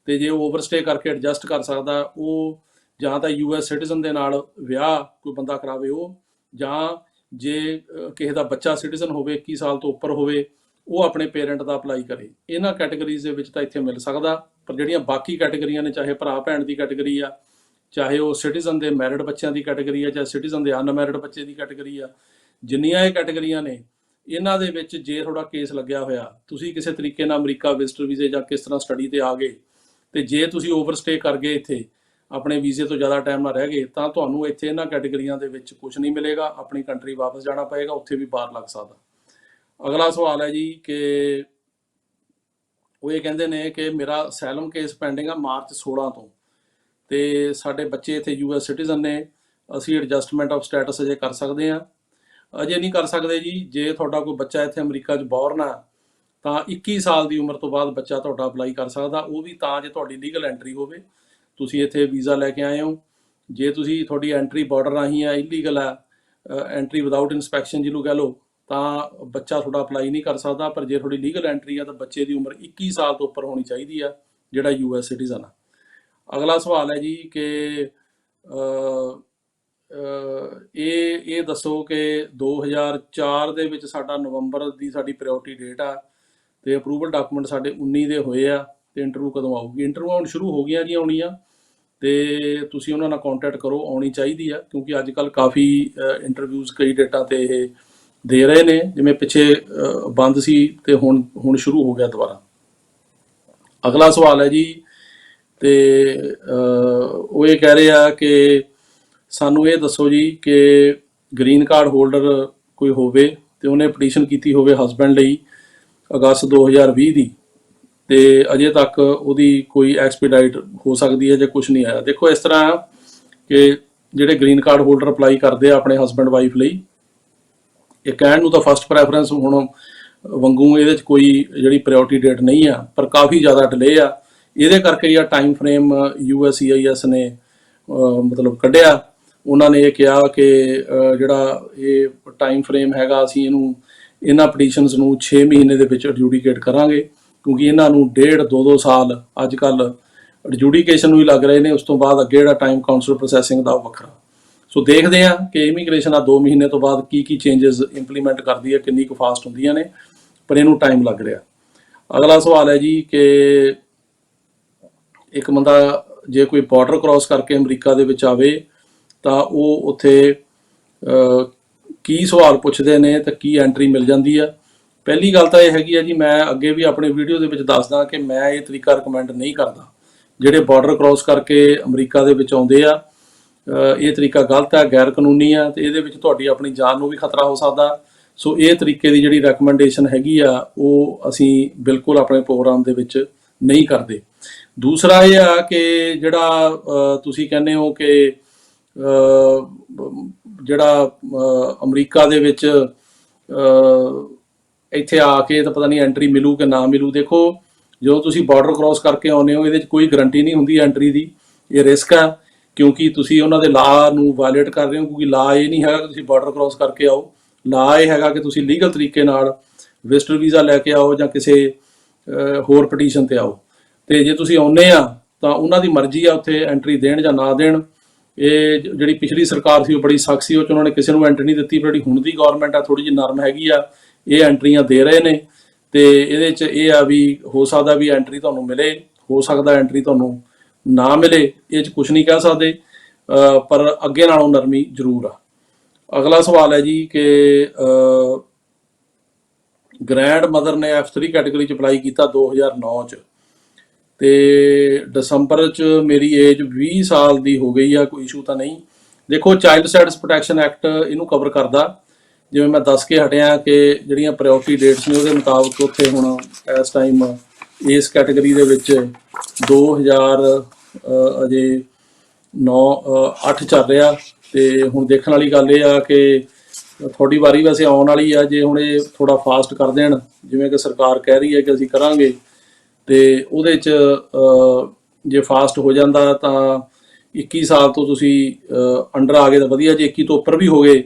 ਤੇ ਜੇ ਓਵਰਸਟੇ ਕਰਕੇ ਐਡਜਸਟ ਕਰ ਸਕਦਾ, ਉਹ ਜਾਂ ਤਾਂ US ਸਿਟੀਜ਼ਨ ਦੇ ਨਾਲ ਵਿਆਹ ਕੋਈ ਬੰਦਾ ਕਰਾਵੇ ਉਹ, ਜਾਂ ਜੇ ਕਿਸੇ ਦਾ ਬੱਚਾ ਸਿਟੀਜ਼ਨ ਹੋਵੇ 21 ਸਾਲ ਤੋਂ ਉੱਪਰ ਹੋਵੇ ਉਹ ਆਪਣੇ ਪੇਰੈਂਟ ਦਾ ਅਪਲਾਈ ਕਰੇ। ਇਹਨਾਂ ਕੈਟਾਗਰੀਜ਼ ਦੇ ਵਿੱਚ ਤਾਂ ਇੱਥੇ ਮਿਲ ਸਕਦਾ, ਪਰ ਜਿਹੜੀਆਂ ਬਾਕੀ ਕੈਟਾਗਰੀਆਂ ਨੇ, ਚਾਹੇ ਭਰਾ ਭੈਣ ਦੀ ਕੈਟਾਗਰੀ ਆ, ਚਾਹੇ ਉਹ ਸਿਟੀਜ਼ਨ ਦੇ ਮੈਰਿਡ ਬੱਚਿਆਂ ਦੀ ਕੈਟਾਗਰੀ ਆ, ਚਾਹੇ ਸਿਟੀਜ਼ਨ ਦੇ ਅਨਮੈਰਿਡ ਬੱਚੇ ਦੀ ਕੈਟਾਗਰੀ ਆ, ਜਿੰਨੀਆਂ ਇਹ ਕੈਟਾਗਰੀਆਂ ਨੇ ਇਹਨਾਂ ਦੇ ਵਿੱਚ ਜੇ ਤੁਹਾਡਾ ਕੇਸ ਲੱਗਿਆ ਹੋਇਆ, ਤੁਸੀਂ ਕਿਸੇ ਤਰੀਕੇ ਨਾਲ ਅਮਰੀਕਾ ਵਿਜ਼ਟਰ ਵੀਜ਼ੇ ਜਾਂ ਕਿਸ ਤਰ੍ਹਾਂ ਸਟੱਡੀ ਤੇ ਆ ਗਏ ਤੇ ਜੇ ਤੁਸੀਂ ਓਵਰਸਟੇ ਕਰ ਗਏ ਇੱਥੇ ਆਪਣੇ ਵੀਜ਼ੇ ਤੋਂ ਜ਼ਿਆਦਾ ਟਾਈਮ ਨਾਲ ਰਹਿ ਗਏ, ਤਾਂ ਤੁਹਾਨੂੰ ਇੱਥੇ ਇਹਨਾਂ ਕੈਟਾਗਰੀਆਂ ਦੇ ਵਿੱਚ ਕੁਝ ਨਹੀਂ ਮਿਲੇਗਾ, ਆਪਣੀ ਕੰਟਰੀ ਵਾਪਸ ਜਾਣਾ ਪਏਗਾ, ਉੱਥੇ ਵੀ ਬਾਰ ਲੱਗ ਸਕਦਾ। ਅਗਲਾ ਸਵਾਲ ਹੈ ਜੀ ਕਿ ਉਹ ਇਹ ਕਹਿੰਦੇ ਨੇ ਕਿ ਮੇਰਾ ਅਸਾਈਲਮ ਕੇਸ ਪੈਂਡਿੰਗ ਆ ਮਾਰਚ 16 ਤੋਂ, ਤੇ ਸਾਡੇ ਬੱਚੇ ਇੱਥੇ US ਸਿਟੀਜ਼ਨ ਨੇ, ਅਸੀਂ ਐਡਜਸਟਮੈਂਟ ਆਫ ਸਟੇਟਸ ਅਜੇ ਕਰ ਸਕਦੇ ਹਾਂ? ਅਜੇ ਨਹੀਂ ਕਰ ਸਕਦੇ ਜੀ। ਜੇ ਤੁਹਾਡਾ ਕੋਈ ਬੱਚਾ ਇੱਥੇ ਅਮਰੀਕਾ 'ਚ ਬੌਰਨ ਆ ਤਾਂ 21 ਸਾਲ ਦੀ ਉਮਰ ਤੋਂ ਬਾਅਦ ਬੱਚਾ ਤੁਹਾਡਾ ਅਪਲਾਈ ਕਰ ਸਕਦਾ, ਉਹ ਵੀ ਤਾਂ ਜੇ ਤੁਹਾਡੀ ਲੀਗਲ ਐਂਟਰੀ ਹੋਵੇ, ਤੁਸੀਂ ਇੱਥੇ ਵੀਜ਼ਾ ਲੈ ਕੇ ਆਏ ਹੋ। ਜੇ ਤੁਸੀਂ ਤੁਹਾਡੀ ਐਂਟਰੀ ਬਾਰਡਰ ਰਾਹੀਂ ਆ, ਇਲੀਗਲ ਆ, ਐਂਟਰੀ ਵਿਦਆਊਟ ਇਨਸਪੈਕਸ਼ਨ ਜਿਹਨੂੰ ਕਹਿ ਲਓ, ਤਾਂ ਬੱਚਾ ਤੁਹਾਡਾ ਅਪਲਾਈ ਨਹੀਂ ਕਰ ਸਕਦਾ। ਪਰ ਜੇ ਤੁਹਾਡੀ ਲੀਗਲ ਐਂਟਰੀ ਆ ਤਾਂ ਬੱਚੇ ਦੀ ਉਮਰ 21 ਸਾਲ ਤੋਂ ਉੱਪਰ ਹੋਣੀ ਚਾਹੀਦੀ ਆ ਜਿਹੜਾ US ਸਿਟੀਜ਼ਨ ਆ। ਅਗਲਾ ਸਵਾਲ ਹੈ ਜੀ ਕਿ ਇਹ ਦੱਸੋ ਕਿ 2004 ਦੇ ਵਿੱਚ ਸਾਡਾ ਨਵੰਬਰ ਦੀ ਸਾਡੀ ਪ੍ਰਾਇਓਰਟੀ ਡੇਟ ਆ ਤੇ ਅਪਰੂਵਲ ਡਾਕੂਮੈਂਟ ਸਾਡੇ 19 ਦੇ ਹੋਏ ਆ ਤੇ ਇੰਟਰਵਿਊ ਕਦੋਂ ਆਊਗੀ? ਇੰਟਰਵਿਊ ਹੁਣ ਸ਼ੁਰੂ ਹੋ ਗਈਆਂ ਜੀ ਆਉਣੀਆਂ, ਤੇ ਤੁਸੀਂ ਉਹਨਾਂ ਨਾਲ ਕੰਟੈਕਟ ਕਰੋ, ਆਉਣੀ ਚਾਹੀਦੀ ਆ, ਕਿਉਂਕਿ ਅੱਜ ਕੱਲ੍ਹ ਕਾਫੀ ਇੰਟਰਵਿਊਜ਼ ਕਈ ਡੇਟਾਂ ਤੇ ਇਹ ਦੇ ਰਹੇ ਨੇ, ਜਿਵੇਂ ਪਿੱਛੇ ਬੰਦ ਸੀ ਤੇ ਹੁਣ ਸ਼ੁਰੂ ਹੋ ਗਿਆ ਦੁਬਾਰਾ। ਅਗਲਾ ਸਵਾਲ ਹੈ ਜੀ, ਤੇ ਉਹ ਇਹ ਕਹਿ ਰਹੇ ਆ ਕਿ ਸਾਨੂੰ ਇਹ ਦੱਸੋ ਜੀ ਕਿ ਗ੍ਰੀਨ ਕਾਰਡ ਹੋਲਡਰ ਕੋਈ ਹੋਵੇ ਤੇ ਉਹਨੇ ਪਟੀਸ਼ਨ ਕੀਤੀ ਹੋਵੇ ਹਸਬੈਂਡ ਲਈ ਅਗਸਤ 2020 ਦੀ, ਤੇ ਅਜੇ ਤੱਕ ਉਹਦੀ ਕੋਈ ਐਕਸਪੀਡਾਈਟ ਹੋ ਸਕਦੀ ਹੈ ਜੇ ਕੁਝ ਨਹੀਂ ਆਇਆ। ਦੇਖੋ ਇਸ ਤਰ੍ਹਾਂ ਕਿ ਜਿਹੜੇ ਗ੍ਰੀਨ ਕਾਰਡ ਹੋਲਡਰ ਅਪਲਾਈ ਕਰਦੇ ਆ ਆਪਣੇ ਹਸਬੈਂਡ ਵਾਈਫ ਲਈ, ਇਹ ਕਹਿਣ ਨੂੰ ਤਾਂ ਫਸਟ ਪ੍ਰੈਫਰੈਂਸ ਹੁਣ ਵਾਂਗੂ ਇਹਦੇ 'ਚ ਕੋਈ ਜਿਹੜੀ ਪ੍ਰਾਇਓਰਟੀ ਡੇਟ ਨਹੀਂ ਆ, ਪਰ ਕਾਫੀ ਜ਼ਿਆਦਾ ਡਿਲੇ ਆ। ਇਹਦੇ ਕਰਕੇ ਜਾਂ ਟਾਈਮ ਫਰੇਮ USCIS ਨੇ ਮਤਲਬ ਕੱਢਿਆ। ਉਹਨਾਂ ਨੇ ਇਹ ਕਿਹਾ ਕਿ ਜਿਹੜਾ ਇਹ ਟਾਈਮ ਫਰੇਮ ਹੈਗਾ, ਅਸੀਂ ਇਹਨਾਂ ਪਟੀਸ਼ਨਸ ਨੂੰ 6 ਮਹੀਨੇ ਦੇ ਵਿੱਚ ਐਡਜੂਡੀਕੇਟ ਕਰਾਂਗੇ, ਕਿਉਂਕਿ ਇਹਨਾਂ ਨੂੰ 1.5-2 ਸਾਲ ਅੱਜ ਕੱਲ੍ਹ ਐਡਜੂਡੀਕੇਸ਼ਨ ਨੂੰ ਹੀ ਲੱਗ ਰਹੇ ਨੇ। ਉਸ ਤੋਂ ਬਾਅਦ ਅੱਗੇ ਜਿਹੜਾ ਟਾਈਮ ਕਾਉਂਸਲ ਪ੍ਰੋਸੈਸਿੰਗ ਦਾ ਉਹ ਵੱਖਰਾ। ਸੋ ਦੇਖਦੇ ਹਾਂ ਕਿ ਇਮੀਗ੍ਰੇਸ਼ਨ ਆ 2 ਮਹੀਨੇ ਤੋਂ ਬਾਅਦ ਕੀ ਚੇਂਜਸ ਇੰਪਲੀਮੈਂਟ ਕਰਦੀ ਹੈ, ਕਿੰਨੀ ਕੁ ਫਾਸਟ ਹੁੰਦੀਆਂ ਨੇ, ਪਰ ਇਹਨੂੰ ਟਾਈਮ ਲੱਗ ਰਿਹਾ। ਅਗਲਾ ਸਵਾਲ ਹੈ ਜੀ ਕਿ ਇੱਕ ਬੰਦਾ ਜੇ ਕੋਈ ਬਾਰਡਰ ਕ੍ਰਾਸ ਕਰਕੇ ਅਮਰੀਕਾ ਦੇ ਵਿੱਚ ਆਵੇ ਤਾਂ ਉਹ ਉੱਥੇ ਕੀ ਸਵਾਲ ਪੁੱਛਦੇ ਨੇ ਤੇ ਕੀ ਐਂਟਰੀ ਮਿਲ ਜਾਂਦੀ ਆ? ਪਹਿਲੀ ਗੱਲ ਤਾਂ ਇਹ ਹੈਗੀ ਆ ਜੀ, ਮੈਂ ਅੱਗੇ ਵੀ ਆਪਣੇ ਵੀਡੀਓ ਦੇ ਵਿੱਚ ਦੱਸਦਾ ਕਿ ਮੈਂ ਇਹ ਤਰੀਕਾ ਰਿਕਮੈਂਡ ਨਹੀਂ ਕਰਦਾ। ਜਿਹੜੇ ਬਾਰਡਰ ਕ੍ਰਾਸ ਕਰਕੇ ਅਮਰੀਕਾ ਦੇ ਵਿੱਚ ਆਉਂਦੇ ਆ, ਇਹ ਤਰੀਕਾ ਗਲਤ ਹੈ, ਗੈਰ ਕਾਨੂੰਨੀ ਆ, ਤੇ ਇਹਦੇ ਵਿੱਚ ਤੁਹਾਡੀ ਆਪਣੀ ਜਾਨ ਨੂੰ ਵੀ ਖਤਰਾ ਹੋ ਸਕਦਾ। ਸੋ ਇਹ ਤਰੀਕੇ ਦੀ ਜਿਹੜੀ ਰეკਮੈਂਡੇਸ਼ਨ ਹੈਗੀ ਆ ਉਹ ਅਸੀਂ ਬਿਲਕੁਲ ਆਪਣੇ ਪ੍ਰੋਗਰਾਮ ਦੇ ਵਿੱਚ ਨਹੀਂ ਕਰਦੇ। ਦੂਸਰਾ ਇਹ ਆ ਕਿ ਜਿਹੜਾ ਤੁਸੀਂ ਕਹਿੰਦੇ ਹੋ ਕਿ ਜਿਹੜਾ ਅਮਰੀਕਾ ਦੇ ਵਿੱਚ ਇੱਥੇ ਆ ਕੇ ਤਾਂ ਪਤਾ ਨਹੀਂ ਐਂਟਰੀ ਮਿਲੂ ਕਿ ਨਾ ਮਿਲੂ। ਦੇਖੋ, ਜਦੋਂ ਤੁਸੀਂ ਬਾਰਡਰ ਕ੍ਰਾਸ ਕਰਕੇ ਆਉਂਦੇ ਹੋ ਇਹਦੇ 'ਚ ਕੋਈ ਗਰੰਟੀ ਨਹੀਂ ਹੁੰਦੀ ਐਂਟਰੀ ਦੀ, ਇਹ ਰਿਸਕ ਆ, ਕਿਉਂਕਿ ਤੁਸੀਂ ਉਹਨਾਂ ਦੇ ਲਾਅ ਨੂੰ ਵਾਇਲੇਟ ਕਰ ਰਹੇ ਹੋ। ਕਿਉਂਕਿ ਲਾਅ ਇਹ ਨਹੀਂ ਹੈਗਾ ਕਿ ਤੁਸੀਂ ਬਾਰਡਰ ਕ੍ਰਾਸ ਕਰਕੇ ਆਓ, ਲਾਅ ਇਹ ਹੈਗਾ ਕਿ ਤੁਸੀਂ ਲੀਗਲ ਤਰੀਕੇ ਨਾਲ ਵਿਜ਼ਟਰ ਵੀਜ਼ਾ ਲੈ ਕੇ ਆਓ ਜਾਂ ਕਿਸੇ ਹੋਰ ਪਟੀਸ਼ਨ ਤੇ ਆਓ। ਤੇ ਜੇ ਤੁਸੀਂ ਆਉਂਦੇ ਆ ਤਾਂ ਉਹਨਾਂ ਦੀ ਮਰਜ਼ੀ ਆ ਉੱਥੇ ਐਂਟਰੀ ਦੇਣ ਜਾਂ ਨਾ ਦੇਣ। ਇਹ ਜਿਹੜੀ ਪਿਛਲੀ ਸਰਕਾਰ ਸੀ ਉਹ ਬੜੀ ਸਖਤ ਸੀ, ਉਹ 'ਚ ਉਹਨਾਂ ਨੇ ਕਿਸੇ ਨੂੰ ਐਂਟਰੀ ਨਹੀਂ ਦਿੱਤੀ। ਪਰ ਜਿਹੜੀ ਹੁਣ ਦੀ ਗੌਰਮੈਂਟ ਆ ਥੋੜ੍ਹੀ ਜਿਹੀ ਨਰਮ ਹੈਗੀ ਆ, ਇਹ ਐਂਟਰੀਆਂ ਦੇ ਰਹੇ ਨੇ। ਤੇ ਇਹਦੇ 'ਚ ਇਹ ਆ ਵੀ ਹੋ ਸਕਦਾ ਵੀ ਐਂਟਰੀ ਤੁਹਾਨੂੰ ਮਿਲੇ, ਹੋ ਸਕਦਾ ਐਂਟਰੀ ਤੁਹਾਨੂੰ ਨਾ ਮਿਲੇ, ਇਹ 'ਚ ਕੁਝ ਨਹੀਂ ਕਹਿ ਸਕਦੇ, ਪਰ ਅੱਗੇ ਨਾਲੋਂ ਨਰਮੀ ਜ਼ਰੂਰ ਆ। ਅਗਲਾ ਸਵਾਲ ਹੈ ਜੀ ਕਿ ਗ੍ਰੈਂਡ ਮਦਰ ਨੇ F3 ਕੈਟਾਗਰੀ 'ਚ ਅਪਲਾਈ ਕੀਤਾ 2009 'ਚ, ਤੇ ਦਸੰਬਰ 'ਚ ਮੇਰੀ ਏਜ 20 ਸਾਲ ਦੀ ਹੋ ਗਈ ਆ, ਕੋਈ ਇਸ਼ੂ ਤਾਂ ਨਹੀਂ। ਦੇਖੋ, ਚਾਈਲਡ ਸਟੈਟਸ ਪ੍ਰੋਟੈਕਸ਼ਨ ਐਕਟ ਇਹਨੂੰ ਕਵਰ ਕਰਦਾ। ਜਿਵੇਂ ਮੈਂ ਦੱਸ ਕੇ ਹਟਿਆ ਕਿ ਜਿਹੜੀਆਂ ਪ੍ਰਾਇਓਰਟੀ ਡੇਟਸ ਨੇ ਉਹਦੇ ਮੁਤਾਬਕ ਉੱਥੇ ਹੁਣ ਇਸ ਟਾਈਮ ਇਸ ਕੈਟਾਗਰੀ ਦੇ ਵਿੱਚ 2000 ਅਜੇ 8 ਚੱਲ ਰਿਹਾ। ਤੇ ਹੁਣ ਦੇਖਣ ਵਾਲੀ ਗੱਲ ਇਹ ਆ ਕਿ ਤੁਹਾਡੀ ਵਾਰੀ ਵੈਸੇ ਆਉਣ ਵਾਲੀ ਆ। ਜੇ ਹੁਣ ਇਹ ਥੋੜਾ ਫਾਸਟ ਕਰ ਦੇਣ, ਜਿਵੇਂ ਕਿ ਸਰਕਾਰ ਕਹਿ ਰਹੀ ਹੈ ਕਿ ਅਸੀਂ ਕਰਾਂਗੇ, ਤੇ ਉਹਦੇ 'ਚ ਜੇ ਫਾਸਟ ਹੋ ਜਾਂਦਾ ਤਾਂ 21 ਸਾਲ ਤੋਂ ਤੁਸੀਂ ਅੰਡਰ ਆ ਗਏ ਤਾਂ ਵਧੀਆ। ਜੇ 21 ਤੋਂ ਉੱਪਰ ਵੀ ਹੋ ਗਏ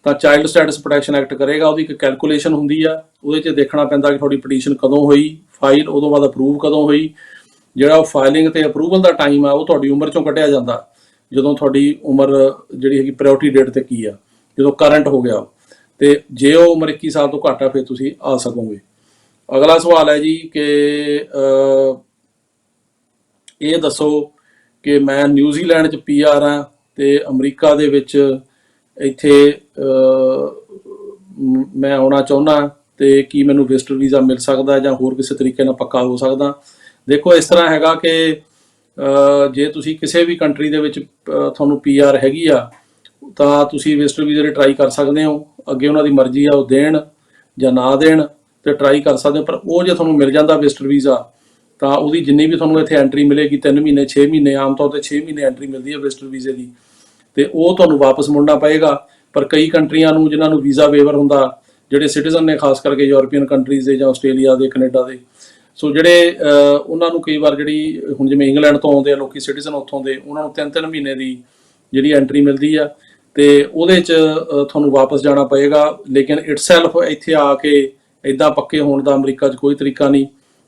ਤਾਂ ਚਾਈਲਡ ਸਟੈਟਸ ਪ੍ਰੋਟੈਕਸ਼ਨ ਐਕਟ ਕਰੇਗਾ। ਉਹਦੀ ਇੱਕ ਕੈਲਕੂਲੇਸ਼ਨ ਹੁੰਦੀ ਆ, ਉਹਦੇ 'ਚ ਦੇਖਣਾ ਪੈਂਦਾ ਕਿ ਤੁਹਾਡੀ ਪਟੀਸ਼ਨ ਕਦੋਂ ਹੋਈ ਫਾਈਲ, ਉਦੋਂ ਬਾਅਦ ਅਪਰੂਵ ਕਦੋਂ ਹੋਈ। ਜਿਹੜਾ ਉਹ ਫਾਈਲਿੰਗ ਤੇ ਅਪਰੂਵਲ ਦਾ ਟਾਈਮ ਆ ਉਹ ਤੁਹਾਡੀ ਉਮਰ 'ਚੋਂ ਕੱਢਿਆ ਜਾਂਦਾ, ਜਦੋਂ ਤੁਹਾਡੀ ਉਮਰ ਜਿਹੜੀ ਹੈਗੀ ਪ੍ਰਾਇਓਰਟੀ ਡੇਟ ਤੇ ਕੀ ਆ, ਜਦੋਂ ਕਰੰਟ ਹੋ ਗਿਆ। ਤੇ ਜੇ ਉਹ ਉਮਰ 21 ਸਾਲ ਤੋਂ ਘੱਟ ਆ ਫਿਰ ਤੁਸੀਂ ਆ ਸਕੋਗੇ। ਅਗਲਾ ਸਵਾਲ ਹੈ ਜੀ ਕਿ ਇਹ ਦੱਸੋ ਕਿ ਮੈਂ ਨਿਊਜ਼ੀਲੈਂਡ 'ਚ PR ਆ ਤੇ ਅਮਰੀਕਾ ਦੇ ਵਿੱਚ ਇੱਥੇ ਮੈਂ ਆਉਣਾ ਚਾਹੁੰਦਾ, ਤੇ ਕੀ ਮੈਨੂੰ ਵਿਜ਼ਟਰ ਵੀਜ਼ਾ ਮਿਲ ਸਕਦਾ ਜਾਂ ਹੋਰ ਕਿਸੇ ਤਰੀਕੇ ਨਾਲ ਪੱਕਾ ਹੋ ਸਕਦਾ। ਦੇਖੋ, ਇਸ ਤਰ੍ਹਾਂ ਹੈਗਾ ਕਿ ਜੇ ਤੁਸੀਂ ਕਿਸੇ ਵੀ ਕੰਟਰੀ ਦੇ ਵਿੱਚ ਤੁਹਾਨੂੰ PR ਹੈਗੀ ਆ ਤਾਂ ਤੁਸੀਂ ਵਿਜ਼ਟਰ ਵੀਜ਼ੇ ਲਈ ਟਰਾਈ ਕਰ ਸਕਦੇ ਹੋ। ਅੱਗੇ ਉਹਨਾਂ ਦੀ ਮਰਜ਼ੀ ਆ, ਉਹ ਦੇਣ ਜਾਂ ਨਾ ਦੇਣ, ਤੇ ਟਰਾਈ ਕਰ ਸਕਦੇ ਹੋ। ਪਰ ਉਹ ਜੇ ਤੁਹਾਨੂੰ ਮਿਲ ਜਾਂਦਾ ਵਿਜ਼ਟਰ ਵੀਜ਼ਾ ਤਾਂ ਉਹਦੀ ਜਿੰਨੀ ਵੀ ਤੁਹਾਨੂੰ ਇੱਥੇ ਐਂਟਰੀ ਮਿਲੇਗੀ 3 ਮਹੀਨੇ 6 ਮਹੀਨੇ, ਆਮ ਤੌਰ ਤੇ 6 ਮਹੀਨੇ ਐਂਟਰੀ ਮਿਲਦੀ ਹੈ ਵਿਜ਼ਟਰ ਵੀਜ਼ੇ ਦੀ, ਤੇ ਉਹ ਤੁਹਾਨੂੰ ਵਾਪਸ ਮੁੜਨਾ ਪਏਗਾ। ਪਰ ਕਈ ਕੰਟਰੀਆਂ ਨੂੰ ਜਿਨ੍ਹਾਂ ਨੂੰ ਵੀਜ਼ਾ ਵੇਵਰ ਹੁੰਦਾ, ਜਿਹੜੇ ਸਿਟੀਜ਼ਨ ਨੇ ਖਾਸ ਕਰਕੇ ਯੂਰਪੀਅਨ ਕੰਟਰੀਜ਼ ਦੇ ਜਾਂ ਆਸਟ੍ਰੇਲੀਆ ਦੇ, ਕੈਨੇਡਾ ਦੇ, ਸੋ ਜਿਹੜੇ ਉਹਨਾਂ ਨੂੰ ਕਈ ਵਾਰ ਜਿਹੜੀ ਹੁਣ ਜਿਵੇਂ ਇੰਗਲੈਂਡ ਤੋਂ ਆਉਂਦੇ ਆ ਲੋਕੀ ਸਿਟੀਜ਼ਨ ਉੱਥੋਂ ਦੇ, ਉਹਨਾਂ ਨੂੰ 3-3 ਮਹੀਨੇ ਦੀ ਜਿਹੜੀ ਐਂਟਰੀ ਮਿਲਦੀ ਆ, ਤੇ ਉਹਦੇ 'ਚ ਤੁਹਾਨੂੰ ਵਾਪਸ ਜਾਣਾ ਪਏਗਾ। ਲੇਕਿਨ ਇਟਸੈਲਫ ਇੱਥੇ ਆ ਕੇ ਇੱਦਾਂ ਪੱਕੇ ਹੋਣ ਦਾ ਅਮਰੀਕਾ 'ਚ ਕੋਈ ਤਰੀਕਾ ਨਹੀਂ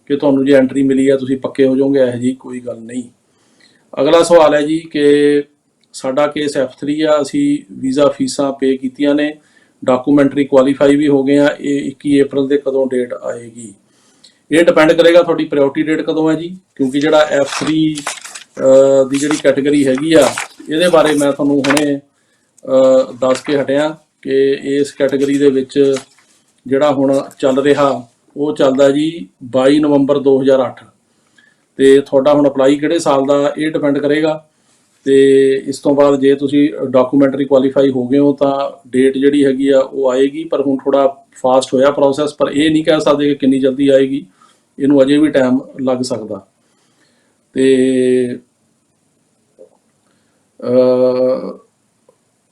ਕਿ ਤੁਹਾਨੂੰ ਜੇ ਐਂਟਰੀ ਮਿਲੀ ਆ ਤੁਸੀਂ ਪੱਕੇ ਹੋ ਜਾਓਗੇ, ਇਹੋ ਜਿਹੀ ਕੋਈ ਗੱਲ ਨਹੀਂ। ਅਗਲਾ ਸਵਾਲ ਹੈ ਜੀ ਕਿ ਸਾਡਾ ਕੇਸ F3 ਆ, ਅਸੀਂ ਵੀਜ਼ਾ ਫੀਸਾਂ ਪੇ ਕੀਤੀਆਂ ਨੇ, ਡਾਕੂਮੈਂਟਰੀ ਕੁਆਲੀਫਾਈ ਵੀ ਹੋ ਗਏ ਆ। ਇਹ 21 ਅਪ੍ਰੈਲ ਦੇ ਕਦੋਂ ਡੇਟ ਆਏਗੀ? ਇਹ ਡਿਪੈਂਡ ਕਰੇਗਾ ਤੁਹਾਡੀ ਪ੍ਰਾਇਓਰਟੀ ਡੇਟ ਕਦੋਂ ਹੈ ਜੀ, ਕਿਉਂਕਿ ਜਿਹੜਾ F3 ਦੀ ਜਿਹੜੀ ਕੈਟਾਗਰੀ ਹੈਗੀ ਆ, ਇਹਦੇ ਬਾਰੇ ਮੈਂ ਤੁਹਾਨੂੰ ਹੁਣੇ ਦੱਸ ਕੇ ਹਟਿਆ ਕਿ ਇਸ ਕੈਟਾਗਰੀ ਦੇ ਵਿੱਚ ਜਿਹੜਾ ਹੁਣ ਚੱਲ ਰਿਹਾ ਉਹ ਚੱਲਦਾ ਜੀ 22 ਨਵੰਬਰ 2008। ਤੇ ਤੁਹਾਡਾ ਹੁਣ ਅਪਲਾਈ ਕਿਹੜੇ ਸਾਲ ਦਾ ਇਹ ਡਿਪੈਂਡ ਕਰੇਗਾ। ਤੇ ਇਸ ਤੋਂ ਬਾਅਦ ਜੇ ਤੁਸੀਂ ਡਾਕੂਮੈਂਟਰੀ ਕੁਆਲੀਫਾਈ ਹੋ ਗਏ ਹੋ ਤਾਂ ਡੇਟ ਜਿਹੜੀ ਹੈਗੀ ਆ ਉਹ ਆਏਗੀ। ਪਰ ਹੁਣ ਥੋੜਾ ਫਾਸਟ ਹੋਇਆ ਪ੍ਰੋਸੈਸ, ਪਰ ਇਹ ਨਹੀਂ ਕਹਿ ਸਕਦੇ ਕਿ ਕਿੰਨੀ ਜਲਦੀ ਆਏਗੀ, ਇਹਨੂੰ ਅਜੇ ਵੀ ਟਾਈਮ ਲੱਗ ਸਕਦਾ। ਤੇ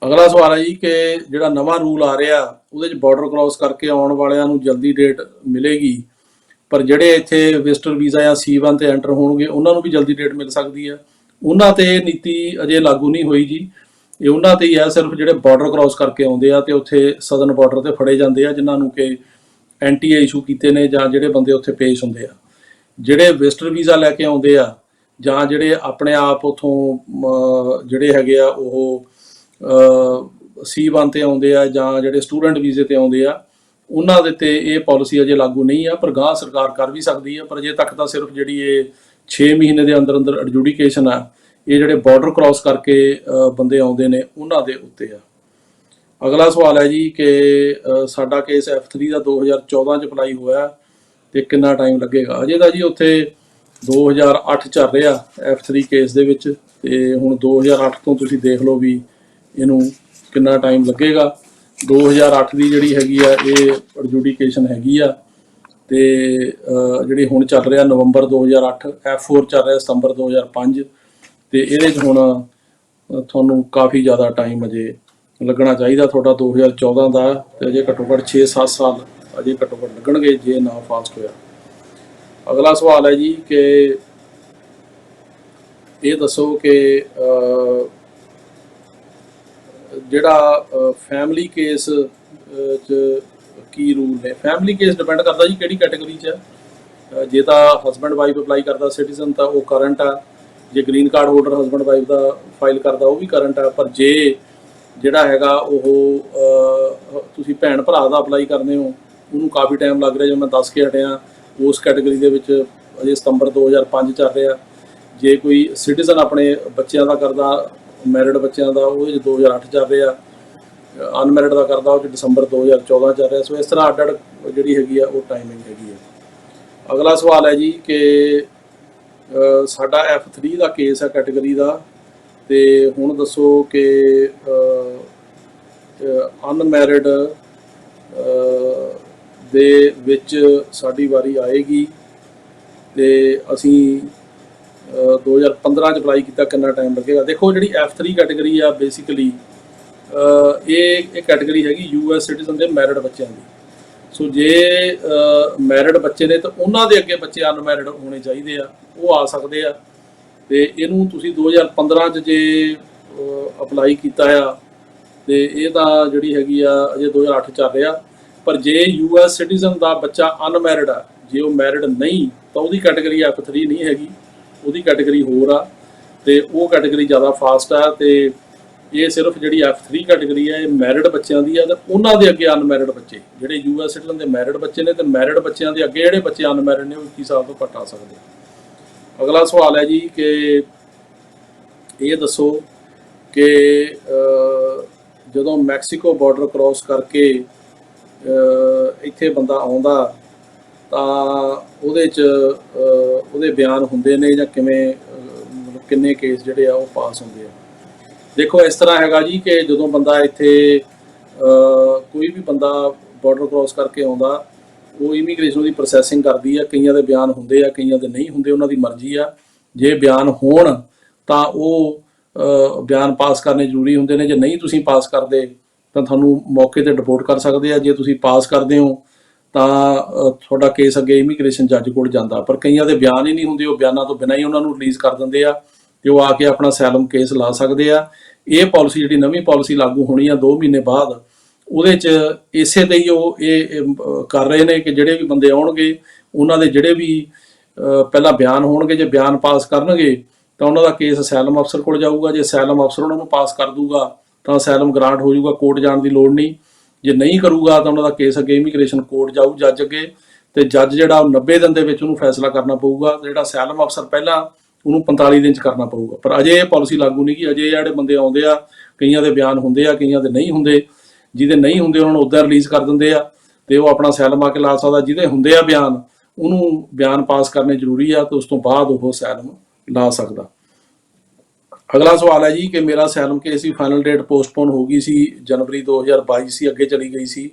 ਅਗਲਾ ਸਵਾਲ ਹੈ ਜੀ ਕਿ ਜਿਹੜਾ ਨਵਾਂ ਰੂਲ ਆ ਰਿਹਾ ਉਹਦੇ 'ਚ ਬਾਰਡਰ ਕ੍ਰਾਸ ਕਰਕੇ ਆਉਣ ਵਾਲਿਆਂ ਨੂੰ ਜਲਦੀ ਡੇਟ ਮਿਲੇਗੀ, ਪਰ ਜਿਹੜੇ ਇੱਥੇ ਵਿਜ਼ਟਰ ਵੀਜ਼ਾ ਜਾਂ C1 ਤੇ ਐਂਟਰ ਹੋਣਗੇ ਉਹਨਾਂ ਨੂੰ ਵੀ ਜਲਦੀ ਡੇਟ ਮਿਲ ਸਕਦੀ ਹੈ। ਉਹਨਾਂ ਤੇ ਇਹ ਨੀਤੀ ਅਜੇ ਲਾਗੂ ਨਹੀਂ ਹੋਈ ਜੀ, ਇਹ ਉਹਨਾਂ ਤੇ ਹੀ ਹੈ ਸਿਰਫ ਜਿਹੜੇ ਬਾਰਡਰ ਕ੍ਰਾਸ ਕਰਕੇ ਆਉਂਦੇ ਆ ਤੇ ਉੱਥੇ ਸਦਰਨ ਬਾਰਡਰ ਤੇ ਫੜੇ ਜਾਂਦੇ ਆ, ਜਿਨ੍ਹਾਂ ਨੂੰ ਕਿ NTA ਇਸ਼ੂ ਕੀਤੇ ਨੇ ਜਾਂ ਜਿਹੜੇ ਬੰਦੇ ਉੱਥੇ ਪੇਸ਼ ਹੁੰਦੇ ਆ। ਜਿਹੜੇ ਵਿਜ਼ਟਰ ਵੀਜ਼ਾ ਲੈ ਕੇ ਆਉਂਦੇ ਆ ਜਾਂ ਜਿਹੜੇ ਆਪਣੇ ਆਪ ਉੱਥੋਂ ਜਿਹੜੇ ਹੈਗੇ ਆ ਉਹ C1 ਤੇ ਆਉਂਦੇ ਆ ਜਾਂ ਜਿਹੜੇ ਸਟੂਡੈਂਟ ਵੀਜ਼ੇ ਤੇ ਆਉਂਦੇ ਆ, ਉਹਨਾਂ ਦੇ ਤੇ ਇਹ ਪਾਲਿਸੀ ਅਜੇ ਲਾਗੂ ਨਹੀਂ ਆ, ਪਰ ਗਾਂਹ ਸਰਕਾਰ ਕਰ ਵੀ ਸਕਦੀ ਆ। ਪਰ ਅਜੇ ਤੱਕ ਤਾਂ ਸਿਰਫ ਜਿਹੜੀ ਇਹ 6 ਮਹੀਨੇ ਦੇ ਅੰਦਰ ਅੰਦਰ ਐਡਜੂਡੀਕੇਸ਼ਨ ਆ, ਇਹ ਜਿਹੜੇ ਬਾਰਡਰ ਕ੍ਰਾਸ ਕਰਕੇ ਬੰਦੇ ਆਉਂਦੇ ਨੇ ਉਹਨਾਂ ਦੇ ਉੱਤੇ ਆ। ਅਗਲਾ ਸਵਾਲ ਹੈ ਜੀ ਕਿ ਸਾਡਾ ਕੇਸ F3 ਦਾ 2014 'ਚ ਅਪਲਾਈ ਹੋਇਆ ਤੇ ਕਿੰਨਾ ਟਾਈਮ ਲੱਗੇਗਾ? ਅਜੇ ਤਾਂ ਜੀ ਉੱਥੇ 2008 ਚੱਲ ਰਿਹਾ F3 ਕੇਸ ਦੇ ਵਿੱਚ, ਤੇ ਹੁਣ 2008 ਤੋਂ ਤੁਸੀਂ ਦੇਖ ਲਓ ਵੀ ਇਹਨੂੰ ਕਿੰਨਾ ਟਾਈਮ ਲੱਗੇਗਾ। 2008 ਦੀ ਜਿਹੜੀ ਹੈਗੀ ਆ ਇਹ ਐਡਜੂਡੀਕੇਸ਼ਨ ਹੈਗੀ ਆ, ਤੇ ਜਿਹੜੀ ਹੁਣ ਚੱਲ ਰਿਹਾ ਨਵੰਬਰ 2008, F4 ਚੱਲ ਰਿਹਾ ਸਤੰਬਰ 2005, ਤੇ ਇਹਦੇ 'ਚ ਹੁਣ ਤੁਹਾਨੂੰ ਕਾਫੀ ਜ਼ਿਆਦਾ ਟਾਈਮ ਅਜੇ ਲੱਗਣਾ ਚਾਹੀਦਾ ਤੁਹਾਡਾ 2014 ਦਾ, ਤੇ ਅਜੇ ਘੱਟੋ ਘੱਟ 6-7 ਸਾਲ ਅਜੇ ਘੱਟੋ ਘੱਟ ਲੱਗਣਗੇ ਜੇ ਨਾ ਫਾਸਟ ਹੋਇਆ। ਅਗਲਾ ਸਵਾਲ ਹੈ ਜੀ ਕਿ ਇਹ ਦੱਸੋ ਕਿ ਜਿਹੜਾ ਫੈਮਿਲੀ ਕੇਸ 'ਚ ਕੀ ਰੂਲ ਨੇ? ਫੈਮਿਲੀ ਕੇਸ ਡਿਪੈਂਡ ਕਰਦਾ ਜੀ ਕਿਹੜੀ ਕੈਟਾਗਰੀ 'ਚ ਹੈ। ਜੇ ਤਾਂ ਹਸਬੈਂਡ ਵਾਈਫ ਅਪਲਾਈ ਕਰਦਾ ਸਿਟੀਜ਼ਨ ਤਾਂ ਉਹ ਕਰੰਟ ਆ, ਜੇ green card holder husband wife ਦਾ ਫਾਈਲ ਕਰਦਾ ਉਹ ਵੀ ਕਰੰਟ ਆ। ਪਰ ਜੇ ਜਿਹੜਾ ਹੈਗਾ ਉਹ ਤੁਸੀਂ ਭੈਣ ਭਰਾ ਦਾ ਅਪਲਾਈ ਕਰਦੇ ਹੋ ਉਹਨੂੰ ਕਾਫੀ ਟਾਈਮ ਲੱਗ ਰਿਹਾ, ਜਿਵੇਂ ਮੈਂ ਦੱਸ ਕੇ ਹਟਿਆ ਉਸ ਕੈਟਾਗਰੀ ਦੇ ਵਿੱਚ ਅਜੇ ਸਤੰਬਰ 2005 ਚੱਲ ਰਿਹਾ। ਜੇ ਕੋਈ ਸਿਟੀਜ਼ਨ ਆਪਣੇ ਬੱਚਿਆਂ ਦਾ ਕਰਦਾ, ਮੈਰਿਡ ਬੱਚਿਆਂ ਦਾ, ਉਹਦੇ 'ਚ 2008 ਚੱਲ ਰਿਹਾ। ਅਨਮੈਰਿਡ ਦਾ ਕਰਦਾ ਉਹ 'ਚ ਦਸੰਬਰ 2014 ਚੱਲ ਰਿਹਾ। ਸੋ ਇਸ ਤਰ੍ਹਾਂ ਅੱਡ ਅੱਡ ਜਿਹੜੀ ਹੈਗੀ ਆ ਉਹ ਟਾਈਮਿੰਗ ਹੈਗੀ ਆ। ਅਗਲਾ ਸਵਾਲ ਹੈ ਜੀ ਕਿ ਸਾਡਾ F3 ਦਾ ਕੇਸ ਹੈ ਕੈਟਾਗਰੀ ਦਾ, ਤੇ ਹੁਣ ਦੱਸੋ ਕਿ ਅਨਮੈਰਿਡ ਦੇ ਵਿੱਚ ਸਾਡੀ ਵਾਰੀ ਆਏਗੀ ਤੇ ਅਸੀਂ 2015 'ਚ ਅਪਲਾਈ ਕੀਤਾ, ਕਿੰਨਾ ਟਾਈਮ ਲੱਗੇਗਾ। ਦੇਖੋ ਜਿਹੜੀ F3 ਕੈਟਾਗਰੀ ਆ ਬੇਸਿਕਲੀ ਇਹ ਕੈਟਾਗਰੀ ਹੈਗੀ US ਸਿਟੀਜ਼ਨ ਦੇ ਮੈਰਿਡ ਬੱਚਿਆਂ ਦੀ। ਸੋ ਜੇ ਮੈਰਿਡ ਬੱਚੇ ਨੇ ਤਾਂ ਉਹਨਾਂ ਦੇ ਅੱਗੇ ਬੱਚੇ ਅਨਮੈਰਿਡ ਹੋਣੇ ਚਾਹੀਦੇ ਆ, ਉਹ ਆ ਸਕਦੇ ਆ। ਤੇ ਇਹਨੂੰ ਤੁਸੀਂ 2015 'ਚ ਜੇ ਅਪਲਾਈ ਕੀਤਾ ਆ ਤੇ ਇਹ ਤਾਂ ਜਿਹੜੀ ਹੈਗੀ ਆ ਅਜੇ 2008 ਚੱਲ ਰਿਹਾ। ਪਰ ਜੇ US ਸਿਟੀਜ਼ਨ ਦਾ ਬੱਚਾ ਅਨਮੈਰਿਡ ਆ, ਜੇ ਉਹ ਮੈਰਿਡ ਨਹੀਂ ਤਾਂ ਉਹਦੀ ਕੈਟਾਗਰੀ F3 ਨਹੀਂ ਹੈਗੀ, ਉਹਦੀ ਕੈਟਾਗਰੀ ਹੋਰ ਆ ਤੇ ਉਹ ਕੈਟਾਗਰੀ ਜ਼ਿਆਦਾ ਫਾਸਟ ਆ। ਤੇ ਇਹ ਸਿਰਫ ਜਿਹੜੀ F3 ਕੈਟਾਗਰੀ ਆ ਇਹ ਮੈਰਿਡ ਬੱਚਿਆਂ ਦੀ ਆ, ਤੇ ਉਹਨਾਂ ਦੇ ਅੱਗੇ ਅਨਮੈਰਿਡ ਬੱਚੇ ਜਿਹੜੇ US ਸਿਟੀਜ਼ਨ ਦੇ ਮੈਰਿਡ ਬੱਚੇ ਨੇ ਤੇ ਮੈਰਿਡ ਬੱਚਿਆਂ ਦੇ ਅੱਗੇ ਜਿਹੜੇ ਬੱਚੇ ਅਨਮੈਰਿਡ ਨੇ ਉਹ 21 ਸਾਲ ਤੋਂ ਘੱਟ ਆ ਸਕਦੇ। ਅਗਲਾ ਸਵਾਲ ਹੈ ਜੀ ਕਿ ਇਹ ਦੱਸੋ ਕਿ ਜਦੋਂ ਮੈਕਸੀਕੋ ਬਾਰਡਰ ਕ੍ਰੋਸ ਕਰਕੇ ਇੱਥੇ ਬੰਦਾ ਆਉਂਦਾ ਤਾਂ ਉਹਦੇ 'ਚ ਉਹਦੇ ਬਿਆਨ ਹੁੰਦੇ ਨੇ ਜਾਂ ਕਿਵੇਂ, ਮਤਲਬ ਕਿੰਨੇ ਕੇਸ ਜਿਹੜੇ ਆ ਉਹ ਪਾਸ ਹੁੰਦੇ ਆ। ਦੇਖੋ ਇਸ ਤਰ੍ਹਾਂ ਹੈਗਾ ਜੀ ਕਿ ਜਦੋਂ ਬੰਦਾ ਇੱਥੇ ਕੋਈ ਵੀ ਬੰਦਾ ਬਾਰਡਰ ਕ੍ਰੋਸ ਕਰਕੇ ਆਉਂਦਾ, ਉਹ ਇਮੀਗ੍ਰੇਸ਼ਨ ਦੀ ਪ੍ਰੋਸੈਸਿੰਗ ਕਰਦੀ ਆ। ਕਈਆਂ ਦੇ ਬਿਆਨ ਹੁੰਦੇ ਆ, ਕਈਆਂ ਦੇ ਨਹੀਂ ਹੁੰਦੇ, ਉਹਨਾਂ ਦੀ ਮਰਜ਼ੀ ਆ। ਜੇ ਬਿਆਨ ਹੋਣ ਤਾਂ ਉਹ ਬਿਆਨ ਪਾਸ ਕਰਨੇ ਜ਼ਰੂਰੀ ਹੁੰਦੇ ਨੇ। ਜੇ ਨਹੀਂ ਤੁਸੀਂ ਪਾਸ ਕਰਦੇ ਤਾਂ ਤੁਹਾਨੂੰ ਮੌਕੇ ਤੇ ਡਿਪੋਰਟ ਕਰ ਸਕਦੇ ਆ। ਜੇ ਤੁਸੀਂ ਪਾਸ ਕਰਦੇ ਹੋ ਤਾਂ ਤੁਹਾਡਾ ਕੇਸ ਅੱਗੇ ਇਮੀਗ੍ਰੇਸ਼ਨ ਜੱਜ ਕੋਲ ਜਾਂਦਾ। ਪਰ ਕਈਆਂ ਦੇ ਬਿਆਨ ਹੀ ਨਹੀਂ ਹੁੰਦੇ, ਉਹ ਬਿਆਨਾਂ ਤੋਂ ਬਿਨਾਂ ਹੀ ਉਹਨਾਂ ਨੂੰ ਰਿਲੀਜ਼ ਕਰ ਦਿੰਦੇ ਆ ਤੇ ਉਹ ਆ ਕੇ ਆਪਣਾ ਅਸਾਈਲਮ ਕੇਸ ਲਾ ਸਕਦੇ ਆ। ਇਹ ਪਾਲਿਸੀ ਜਿਹੜੀ ਨਵੀਂ ਪਾਲਿਸੀ ਲਾਗੂ ਹੋਣੀ ਆ 2 ਮਹੀਨੇ ਬਾਅਦ, ਉਹਦੇ 'ਚ ਇਸੇ ਤੇ ਹੀ ਉਹ ਇਹ ਕਰ ਰਹੇ ਨੇ ਕਿ ਜਿਹੜੇ ਵੀ ਬੰਦੇ ਆਉਣਗੇ ਉਹਨਾਂ ਦੇ ਜਿਹੜੇ ਵੀ ਪਹਿਲਾਂ ਬਿਆਨ ਹੋਣਗੇ, ਜੇ ਬਿਆਨ ਪਾਸ ਕਰਨਗੇ ਤਾਂ ਉਹਨਾਂ ਦਾ ਕੇਸ ਅਸਾਈਲਮ ਅਫਸਰ ਕੋਲ ਜਾਊਗਾ। ਜੇ ਅਸਾਈਲਮ ਅਫਸਰ ਉਹਨਾਂ ਨੂੰ ਪਾਸ ਕਰ ਦੂਗਾ ਤਾਂ ਅਸਾਈਲਮ ਗ੍ਰਾਂਟ ਹੋ ਜਾਊਗਾ, ਕੋਰਟ ਜਾਣ ਦੀ ਲੋੜ ਨਹੀਂ। ਜੇ ਨਹੀਂ ਕਰੂਗਾ ਤਾਂ ਉਹਨਾਂ ਦਾ ਕੇਸ ਅੱਗੇ ਇਮੀਗ੍ਰੇਸ਼ਨ ਕੋਰਟ ਜਾਊ, ਜੱਜ ਅੱਗੇ, ਤੇ ਜੱਜ ਜਿਹੜਾ ਉਹ 90 ਦਿਨ ਦੇ ਵਿੱਚ ਉਹਨੂੰ ਫੈਸਲਾ ਕਰਨਾ ਪਊਗਾ। ਜਿਹੜਾ ਅਸਾਈਲਮ ਅਫਸਰ ਪਹਿਲਾਂ ਉਹਨੂੰ 45 ਦਿਨ 'ਚ ਕਰਨਾ ਪਊਗਾ। ਪਰ ਅਜੇ ਇਹ ਪਾਲਿਸੀ ਲਾਗੂ ਨਹੀਂ ਗੀ। ਅਜੇ ਜਿਹੜੇ ਬੰਦੇ ਆਉਂਦੇ ਆ, ਕਈਆਂ ਦੇ ਬਿਆਨ ਹੁੰਦੇ ਆ, ਕਈਆਂ ਦੇ ਨਹੀਂ ਹੁੰਦੇ। ਜਿਹਦੇ ਨਹੀਂ ਹੁੰਦੇ ਉਹਨਾਂ ਨੂੰ ਉੱਦਾਂ ਰਿਲੀਜ਼ ਕਰ ਦਿੰਦੇ ਆ ਤੇ ਉਹ ਆਪਣਾ ਅਸਾਈਲਮ ਆ ਕੇ ਲਾ ਸਕਦਾ। ਜਿਹਦੇ ਹੁੰਦੇ ਆ ਬਿਆਨ, ਉਹਨੂੰ ਬਿਆਨ ਪਾਸ ਕਰਨੇ ਜ਼ਰੂਰੀ ਆ ਤੇ ਉਸ ਤੋਂ ਬਾਅਦ ਉਹ ਅਸਾਈਲਮ ਲਾ ਸਕਦਾ। ਅਗਲਾ ਸਵਾਲ ਹੈ ਜੀ ਕਿ ਮੇਰਾ ਅਸਾਈਲਮ ਕੇਸ ਦੀ ਫਾਈਨਲ ਡੇਟ ਪੋਸਟਪੋਨ ਹੋ ਗਈ ਸੀ, ਜਨਵਰੀ 2022 ਸੀ, ਅੱਗੇ ਚਲੀ ਗਈ ਸੀ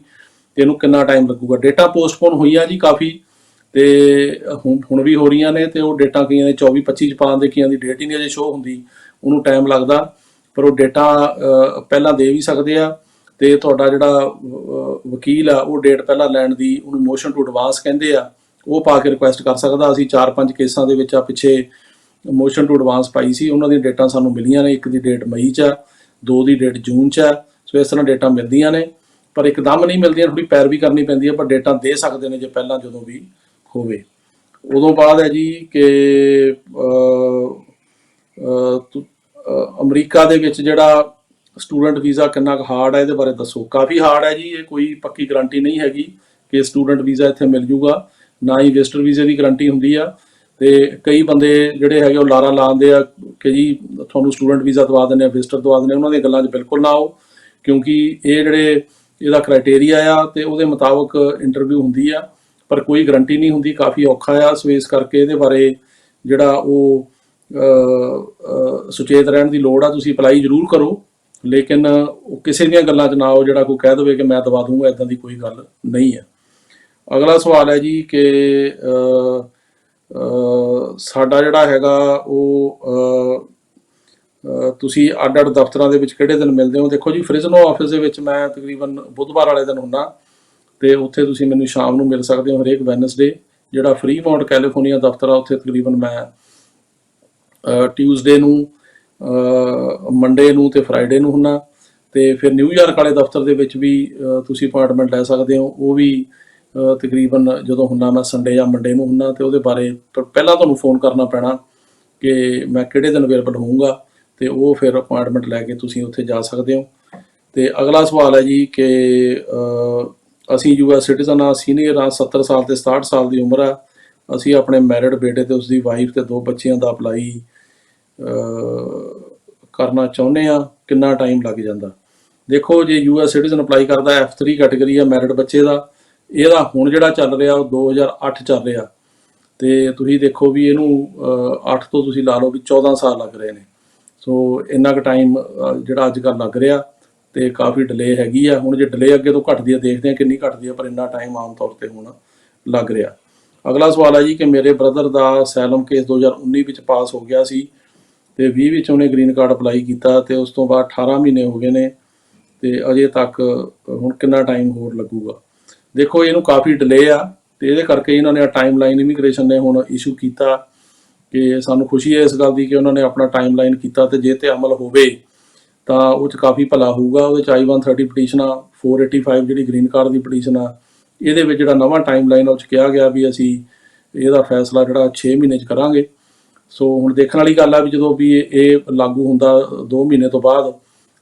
ਤੇ ਇਹਨੂੰ ਕਿੰਨਾ ਟਾਈਮ ਲੱਗੂਗਾ। ਡੇਟਾਂ ਪੋਸਟਪੋਨ ਹੋਈਆਂ ਜੀ ਕਾਫੀ, ਤੇ ਹੁਣ ਵੀ ਹੋ ਰਹੀਆਂ ਨੇ। ਤੇ ਉਹ ਡੇਟਾਂ ਕਈਆਂ ਦੇ 24-25 'ਚ ਪਾਉਣ ਦੇ, ਕਈਆਂ ਦੀ ਡੇਟ ਹੀ ਨਹੀਂ ਅਜੇ ਸ਼ੋਅ ਹੁੰਦੀ, ਉਹਨੂੰ ਟਾਈਮ ਲੱਗਦਾ। ਪਰ ਉਹ ਡੇਟਾ ਪਹਿਲਾਂ ਦੇ ਵੀ ਸਕਦੇ ਆ। ਤੇ ਤੁਹਾਡਾ ਜਿਹੜਾ ਵਕੀਲ ਆ ਉਹ ਡੇਟ ਪਹਿਲਾਂ ਲੈਣ ਦੀ, ਉਹਨੂੰ ਮੋਸ਼ਨ ਟੂ ਐਡਵਾਂਸ ਕਹਿੰਦੇ ਆ, ਉਹ ਪਾ ਕੇ ਰਿਕੁਐਸਟ ਕਰ ਸਕਦਾ। ਅਸੀਂ 4-5 ਕੇਸਾਂ ਦੇ ਵਿੱਚ ਆ ਪਿੱਛੇ ਮੋਸ਼ਨ ਟੂ ਐਡਵਾਂਸ ਪਾਈ ਸੀ, ਉਹਨਾਂ ਦੀਆਂ ਡੇਟਾਂ ਸਾਨੂੰ ਮਿਲੀਆਂ ਨੇ। ਇੱਕ ਦੀ ਡੇਟ ਮਈ 'ਚ ਆ, 2 ਦੀ ਡੇਟ ਜੂਨ 'ਚ ਆ। ਸੋ ਇਸ ਤਰ੍ਹਾਂ ਡੇਟਾਂ ਮਿਲਦੀਆਂ ਨੇ, ਪਰ ਇੱਕਦਮ ਨਹੀਂ ਮਿਲਦੀਆਂ, ਥੋੜੀ ਪੈਰਵੀ ਕਰਨੀ ਪੈਂਦੀ ਹੈ। ਪਰ ਡੇਟਾਂ ਦੇ ਸਕਦੇ ਨੇ ਜੇ ਪਹਿਲਾਂ ਜਦੋਂ ਵੀ ਹੋਵੇ। ਉਦੋਂ ਬਾਅਦ ਹੈ ਜੀ ਕਿ ਅਮਰੀਕਾ ਦੇ ਵਿੱਚ ਜਿਹੜਾ ਸਟੂਡੈਂਟ ਵੀਜ਼ਾ ਕਿੰਨਾ ਕੁ ਹਾਰਡ ਹੈ, ਇਹਦੇ ਬਾਰੇ ਦੱਸੋ। ਕਾਫੀ ਹਾਰਡ ਹੈ ਜੀ, ਇਹ ਕੋਈ ਪੱਕੀ ਗਰੰਟੀ ਨਹੀਂ ਹੈਗੀ ਕਿ ਸਟੂਡੈਂਟ ਵੀਜ਼ਾ ਇੱਥੇ ਮਿਲ ਜੂਗਾ, ਨਾ ਹੀ ਵਿਜ਼ਟਰ ਵੀਜ਼ੇ ਦੀ ਗਰੰਟੀ ਹੁੰਦੀ ਆ। ਤੇ ਕਈ ਬੰਦੇ ਜਿਹੜੇ ਹੈਗੇ ਉਹ ਲਾਰਾ ਲਾਉਂਦੇ ਆ ਕਿ ਜੀ ਤੁਹਾਨੂੰ ਸਟੂਡੈਂਟ ਵੀਜ਼ਾ ਦਵਾ ਦਿੰਦੇ ਆ, ਵਿਜ਼ਟਰ ਦਵਾ ਦਿੰਦੇ ਆ। ਉਹਨਾਂ ਦੀਆਂ ਗੱਲਾਂ 'ਚ ਬਿਲਕੁਲ ਨਾ ਆਓ, ਕਿਉਂਕਿ ਇਹ ਜਿਹੜੇ ਇਹਦਾ ਕ੍ਰਾਈਟੇਰੀਆ ਆ ਤੇ ਉਹਦੇ ਮੁਤਾਬਕ ਇੰਟਰਵਿਊ ਹੁੰਦੀ ਆ, ਪਰ ਕੋਈ ਗਰੰਟੀ ਨਹੀਂ ਹੁੰਦੀ। ਕਾਫੀ ਔਖਾ ਆ। ਸੋ ਇਸ ਕਰਕੇ ਇਹਦੇ ਬਾਰੇ ਜਿਹੜਾ ਉਹ ਸੁਚੇਤ ਰਹਿਣ ਦੀ ਲੋੜ ਆ। ਤੁਸੀਂ ਅਪਲਾਈ ਜ਼ਰੂਰ ਕਰੋ, ਲੇਕਿਨ ਉਹ ਕਿਸੇ ਦੀਆਂ ਗੱਲਾਂ 'ਚ ਨਾ ਆਓ ਜਿਹੜਾ ਕੋਈ ਕਹਿ ਦੇਵੇ ਕਿ ਮੈਂ ਦਵਾ ਦੂੰਗਾ। ਇੱਦਾਂ ਦੀ ਕੋਈ ਗੱਲ ਨਹੀਂ ਹੈ। ਅਗਲਾ ਸਵਾਲ ਹੈ ਜੀ ਕਿ ਸਾਡਾ ਜਿਹੜਾ ਹੈਗਾ ਉਹ ਤੁਸੀਂ ਅੱਡ-ਅੱਡ ਦਫ਼ਤਰਾਂ ਦੇ ਵਿੱਚ ਕਿਹੜੇ ਦਿਨ ਮਿਲਦੇ ਹੋ। ਦੇਖੋ ਜੀ, ਫ੍ਰਿਜ਼ਨੋ ਆਫਿਸ ਦੇ ਵਿੱਚ ਮੈਂ ਤਕਰੀਬਨ ਬੁੱਧਵਾਰ ਵਾਲੇ ਦਿਨ ਹੁੰਦਾ ਤੇ ਉੱਥੇ ਤੁਸੀਂ ਮੈਨੂੰ ਸ਼ਾਮ ਨੂੰ ਮਿਲ ਸਕਦੇ ਹੋ ਹਰੇਕ ਵੈਨਸਡੇ। ਜਿਹੜਾ ਫਰੀਮਾਉਂਟ ਕੈਲੀਫੋਰਨੀਆ ਦਫ਼ਤਰ ਆ ਉੱਥੇ ਤਕਰੀਬਨ ਮੈਂ ਟਿਊਜ਼ਡੇ ਨੂੰ, ਮੰਡੇ ਨੂੰ ਤੇ ਫਰਾਈਡੇ ਨੂੰ ਹੁੰਦਾ। ਤੇ ਫਿਰ ਨਿਊਯਾਰਕ ਵਾਲੇ ਦਫ਼ਤਰ ਦੇ ਵਿੱਚ ਵੀ ਤੁਸੀਂ ਅਪਾਇੰਟਮੈਂਟ ਲੈ ਸਕਦੇ ਹੋ। ਉਹ ਵੀ ਤਕਰੀਬਨ ਜਦੋਂ ਹੁੰਦਾ ਮੈਂ ਸੰਡੇ ਜਾਂ ਮੰਡੇ ਨੂੰ ਹੁੰਦਾ। ਤੇ ਉਹਦੇ ਬਾਰੇ ਪਹਿਲਾਂ ਤੁਹਾਨੂੰ ਫੋਨ ਕਰਨਾ ਪੈਣਾ ਕਿ ਮੈਂ ਕਿਹੜੇ ਦਿਨ ਅਵੇਲੇਬਲ ਹੋਊਂਗਾ, ਤੇ ਉਹ ਫਿਰ ਅਪਾਇੰਟਮੈਂਟ ਲੈ ਕੇ ਤੁਸੀਂ ਉੱਥੇ ਜਾ ਸਕਦੇ ਹੋ। ਤੇ ਅਗਲਾ ਸਵਾਲ ਹੈ ਜੀ ਕਿ ਅਸੀਂ US ਸਿਟੀਜ਼ਨ ਆ, ਸੀਨੀਅਰ ਆ, 70 ਸਾਲ ਤੇ 67 ਸਾਲ ਦੀ ਉਮਰ ਆ। ਅਸੀਂ ਆਪਣੇ ਮੈਰਿਡ ਬੇਟੇ ਤੇ ਉਸਦੀ ਵਾਈਫ ਤੇ 2 ਬੱਚਿਆਂ ਦਾ ਅਪਲਾਈ ਕਰਨਾ ਚਾਹੁੰਦੇ ਆ, ਕਿੰਨਾ ਟਾਈਮ ਲੱਗ ਜਾਂਦਾ। ਦੇਖੋ ਜੇ ਯੂਐਸ ਸਿਟੀਜ਼ਨ ਅਪਲਾਈ ਕਰਦਾ F3 ਕੈਟਾਗਰੀ ਆ ਮੈਰਿਡ ਬੱਚੇ ਦਾ, ਇਹਦਾ ਹੁਣ ਜਿਹੜਾ ਚੱਲ ਰਿਹਾ ਉਹ 2008 ਚੱਲ ਰਿਹਾ, ਤੇ ਤੁਸੀਂ ਦੇਖੋ ਵੀ ਇਹਨੂੰ 8 ਤੋਂ ਤੁਸੀਂ ਲਾ ਲਓ ਵੀ 14 ਸਾਲ ਲੱਗ ਰਹੇ ਨੇ। ਸੋ ਇੰਨਾ ਕੁ ਟਾਈਮ ਜਿਹੜਾ ਅੱਜ ਕੱਲ੍ਹ ਲੱਗ ਰਿਹਾ, ਤੇ ਕਾਫੀ ਡਿਲੇ ਹੈਗੀ ਆ। ਹੁਣ ਜੇ ਡਿਲੇ ਅੱਗੇ ਤੋਂ ਘਟਦੀ ਆ, ਦੇਖਦੇ ਆ ਕਿੰਨੀ ਘਟਦੀ ਆ, ਪਰ ਇੰਨਾ ਟਾਈਮ ਆਮ ਤੌਰ ਤੇ ਹੁਣ ਲੱਗ ਰਿਹਾ। ਅਗਲਾ ਸਵਾਲ ਹੈ ਜੀ ਕਿ ਮੇਰੇ ਬ੍ਰਦਰ ਦਾ ਅਸਾਈਲਮ ਕੇਸ 2019 ਵਿੱਚ ਪਾਸ ਹੋ ਗਿਆ ਸੀ ਤੇ 20 ਵਿੱਚ ਉਹਨੇ ਗ੍ਰੀਨ ਕਾਰਡ ਅਪਲਾਈ ਕੀਤਾ, ਤੇ ਉਸ ਤੋਂ ਬਾਅਦ 18 ਮਹੀਨੇ ਹੋ ਗਏ ਨੇ, ਤੇ ਅਜੇ ਤੱਕ ਹੁਣ ਕਿੰਨਾ ਟਾਈਮ ਹੋਰ ਲੱਗੂਗਾ। ਦੇਖੋ ਇਹਨੂੰ ਕਾਫੀ ਡਿਲੇ ਆ, ਤੇ ਇਹਦੇ ਕਰਕੇ ਇਹਨਾਂ ਨੇ ਟਾਈਮ ਲਾਈਨ ਇਮੀਗ੍ਰੇਸ਼ਨ ਨੇ ਹੁਣ ਇਸ਼ੂ ਕੀਤਾ, ਕਿ ਸਾਨੂੰ ਖੁਸ਼ੀ ਹੈ ਇਸ ਗੱਲ ਦੀ ਕਿ ਉਹਨਾਂ ਨੇ ਆਪਣਾ ਟਾਈਮ ਲਾਈਨ ਕੀਤਾ, ਤੇ ਜੇ ਤੇ ਅਮਲ ਹੋਵੇ ਤਾਂ ਉਹ 'ਚ ਕਾਫੀ ਭਲਾ ਹੋਊਗਾ। ਉਹਦੇ 'ਚ I-130 ਪਟੀਸ਼ਨ ਆ, 485 ਜਿਹੜੀ ਗ੍ਰੀਨ ਕਾਰਡ ਦੀ ਪਟੀਸ਼ਨ ਆ, ਇਹਦੇ ਵਿੱਚ ਜਿਹੜਾ ਨਵਾਂ ਟਾਈਮ ਲਾਈਨ ਉਹ 'ਚ ਕਿਹਾ ਗਿਆ ਵੀ ਅਸੀਂ ਇਹਦਾ ਫੈਸਲਾ ਜਿਹੜਾ 6 ਮਹੀਨੇ 'ਚ ਕਰਾਂਗੇ। ਸੋ ਹੁਣ ਦੇਖਣ ਵਾਲੀ ਗੱਲ ਆ ਵੀ ਜਦੋਂ ਵੀ ਇਹ ਲਾਗੂ ਹੁੰਦਾ 2 ਮਹੀਨੇ ਤੋਂ ਬਾਅਦ,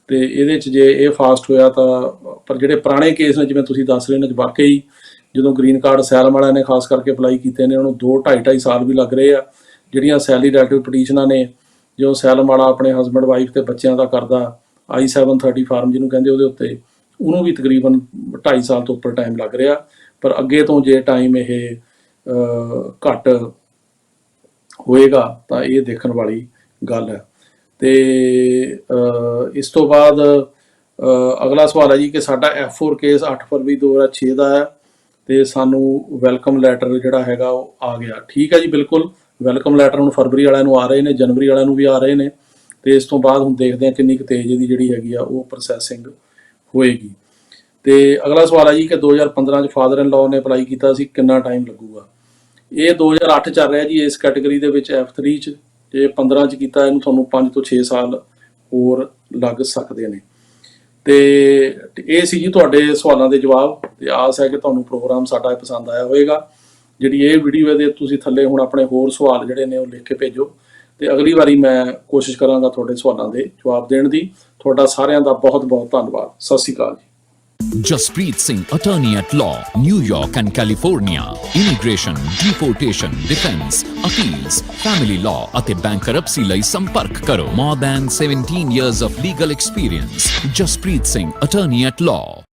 ਤੇ ਇਹਦੇ 'ਚ ਜੇ ਇਹ ਫਾਸਟ ਹੋਇਆ ਤਾਂ, ਪਰ ਜਿਹੜੇ ਪੁਰਾਣੇ ਕੇਸ ਨੇ ਜਿਵੇਂ ਤੁਸੀਂ ਦੱਸ ਰਹੇ ਨੇ, ਵਾਕਈ ਜਦੋਂ ਗ੍ਰੀਨ ਕਾਰਡ ਅਸਾਈਲਮ ਵਾਲਿਆਂ ਨੇ ਖਾਸ ਕਰਕੇ ਅਪਲਾਈ ਕੀਤੇ ਨੇ, ਉਹਨੂੰ 2-2.5 ਸਾਲ ਵੀ ਲੱਗ ਰਹੇ ਆ। ਜਿਹੜੀਆਂ ਸੈਲਰੀ ਰਿਲੇਟਿਵ ਪਟੀਸ਼ਨਾਂ ਨੇ, ਜੋ ਅਸਾਈਲਮ ਵਾਲਾ ਆਪਣੇ ਹਸਬੈਂਡ ਵਾਈਫ ਤੇ ਬੱਚਿਆਂ ਦਾ ਕਰਦਾ, I-730 ਫਾਰਮ ਜਿਹਨੂੰ ਕਹਿੰਦੇ, ਉਹਦੇ ਉੱਤੇ ਉਹਨੂੰ ਵੀ ਤਕਰੀਬਨ 2.5 ਸਾਲ ਤੋਂ ਉੱਪਰ ਟਾਈਮ ਲੱਗ ਰਿਹਾ। ਪਰ ਅੱਗੇ ਤੋਂ ਜੇ ਟਾਈਮ ਇਹ ਘੱਟ ਹੋਏਗਾ ਤਾਂ ਇਹ ਦੇਖਣ ਵਾਲੀ ਗੱਲ ਹੈ। ਤੇ ਇਸ ਤੋਂ ਬਾਅਦ ਅਗਲਾ ਸਵਾਲ ਹੈ ਜੀ ਕਿ ਸਾਡਾ F4 ਕੇਸ 8 ਫਰਵਰੀ 2006 ਦਾ ਹੈ, ਤੇ ਸਾਨੂੰ ਵੈਲਕਮ ਲੈਟਰ ਜਿਹੜਾ ਹੈਗਾ ਉਹ ਆ ਗਿਆ। ਠੀਕ ਹੈ ਜੀ, ਬਿਲਕੁਲ ਵੈਲਕਮ ਲੈਟਰ ਹੁਣ ਫਰਵਰੀ ਵਾਲਿਆਂ ਨੂੰ ਆ ਰਹੇ ਨੇ, ਜਨਵਰੀ ਵਾਲਿਆਂ ਨੂੰ ਵੀ ਆ ਰਹੇ ਨੇ, ਤੇ ਇਸ ਤੋਂ ਬਾਅਦ ਹੁਣ ਦੇਖਦੇ ਹਾਂ ਕਿੰਨੀ ਕੁ ਤੇਜ਼ ਇਹਦੀ ਜਿਹੜੀ ਹੈਗੀ ਆ ਉਹ ਪ੍ਰੋਸੈਸਿੰਗ ਹੋਏਗੀ। ਤੇ ਅਗਲਾ ਸਵਾਲ ਹੈ ਜੀ ਕਿ 2015 'ਚ ਫਾਦਰ ਇਨ ਲਾਅ ਨੇ ਅਪਲਾਈ ਕੀਤਾ ਸੀ, ਕਿੰਨਾ ਟਾਈਮ ਲੱਗੂਗਾ। ਇਹ 2008 ਚੱਲ ਰਿਹਾ ਜੀ ਇਸ ਕੈਟਾਗਰੀ ਦੇ ਵਿੱਚ F3 'ਚ, ਜੇ 15 'ਚ ਕੀਤਾ ਇਹਨੂੰ ਤੁਹਾਨੂੰ 5 ਤੋਂ 6 ਸਾਲ ਹੋਰ ਲੱਗ ਸਕਦੇ ਨੇ। ਤੇ ਇਹ ਸੀ ਜੀ ਤੁਹਾਡੇ ਸਵਾਲਾਂ ਦੇ ਜਵਾਬ, ਤੇ ਆਸ ਹੈ ਕਿ ਤੁਹਾਨੂੰ ਪ੍ਰੋਗਰਾਮ ਸਾਡਾ ਪਸੰਦ ਆਇਆ ਹੋਵੇਗਾ। ਜਿਹੜੀ ਇਹ ਵੀਡੀਓ ਇਹਦੇ ਤੁਸੀਂ ਥੱਲੇ ਹੁਣ ਆਪਣੇ ਹੋਰ ਸਵਾਲ ਜਿਹੜੇ ਨੇ ਉਹ ਲਿਖ ਕੇ ਭੇਜੋ, ਤੇ ਅਗਲੀ ਵਾਰੀ ਮੈਂ ਕੋਸ਼ਿਸ਼ ਕਰਾਂਗਾ ਤੁਹਾਡੇ ਸਵਾਲਾਂ ਦੇ ਜਵਾਬ ਦੇਣ ਦੀ। ਤੁਹਾਡਾ ਸਾਰਿਆਂ ਦਾ ਬਹੁਤ ਬਹੁਤ ਧੰਨਵਾਦ। ਸਤਿ ਸ਼੍ਰੀ ਅਕਾਲ ਜੀ। Jaspreet Singh, attorney at law, New York and California. Immigration, deportation, defense, appeals, family law ਅਤੇ bankruptcy ਲਈ ਸੰਪਰਕ ਕਰੋ। More than 17 years of legal experience. Jaspreet Singh, attorney at law.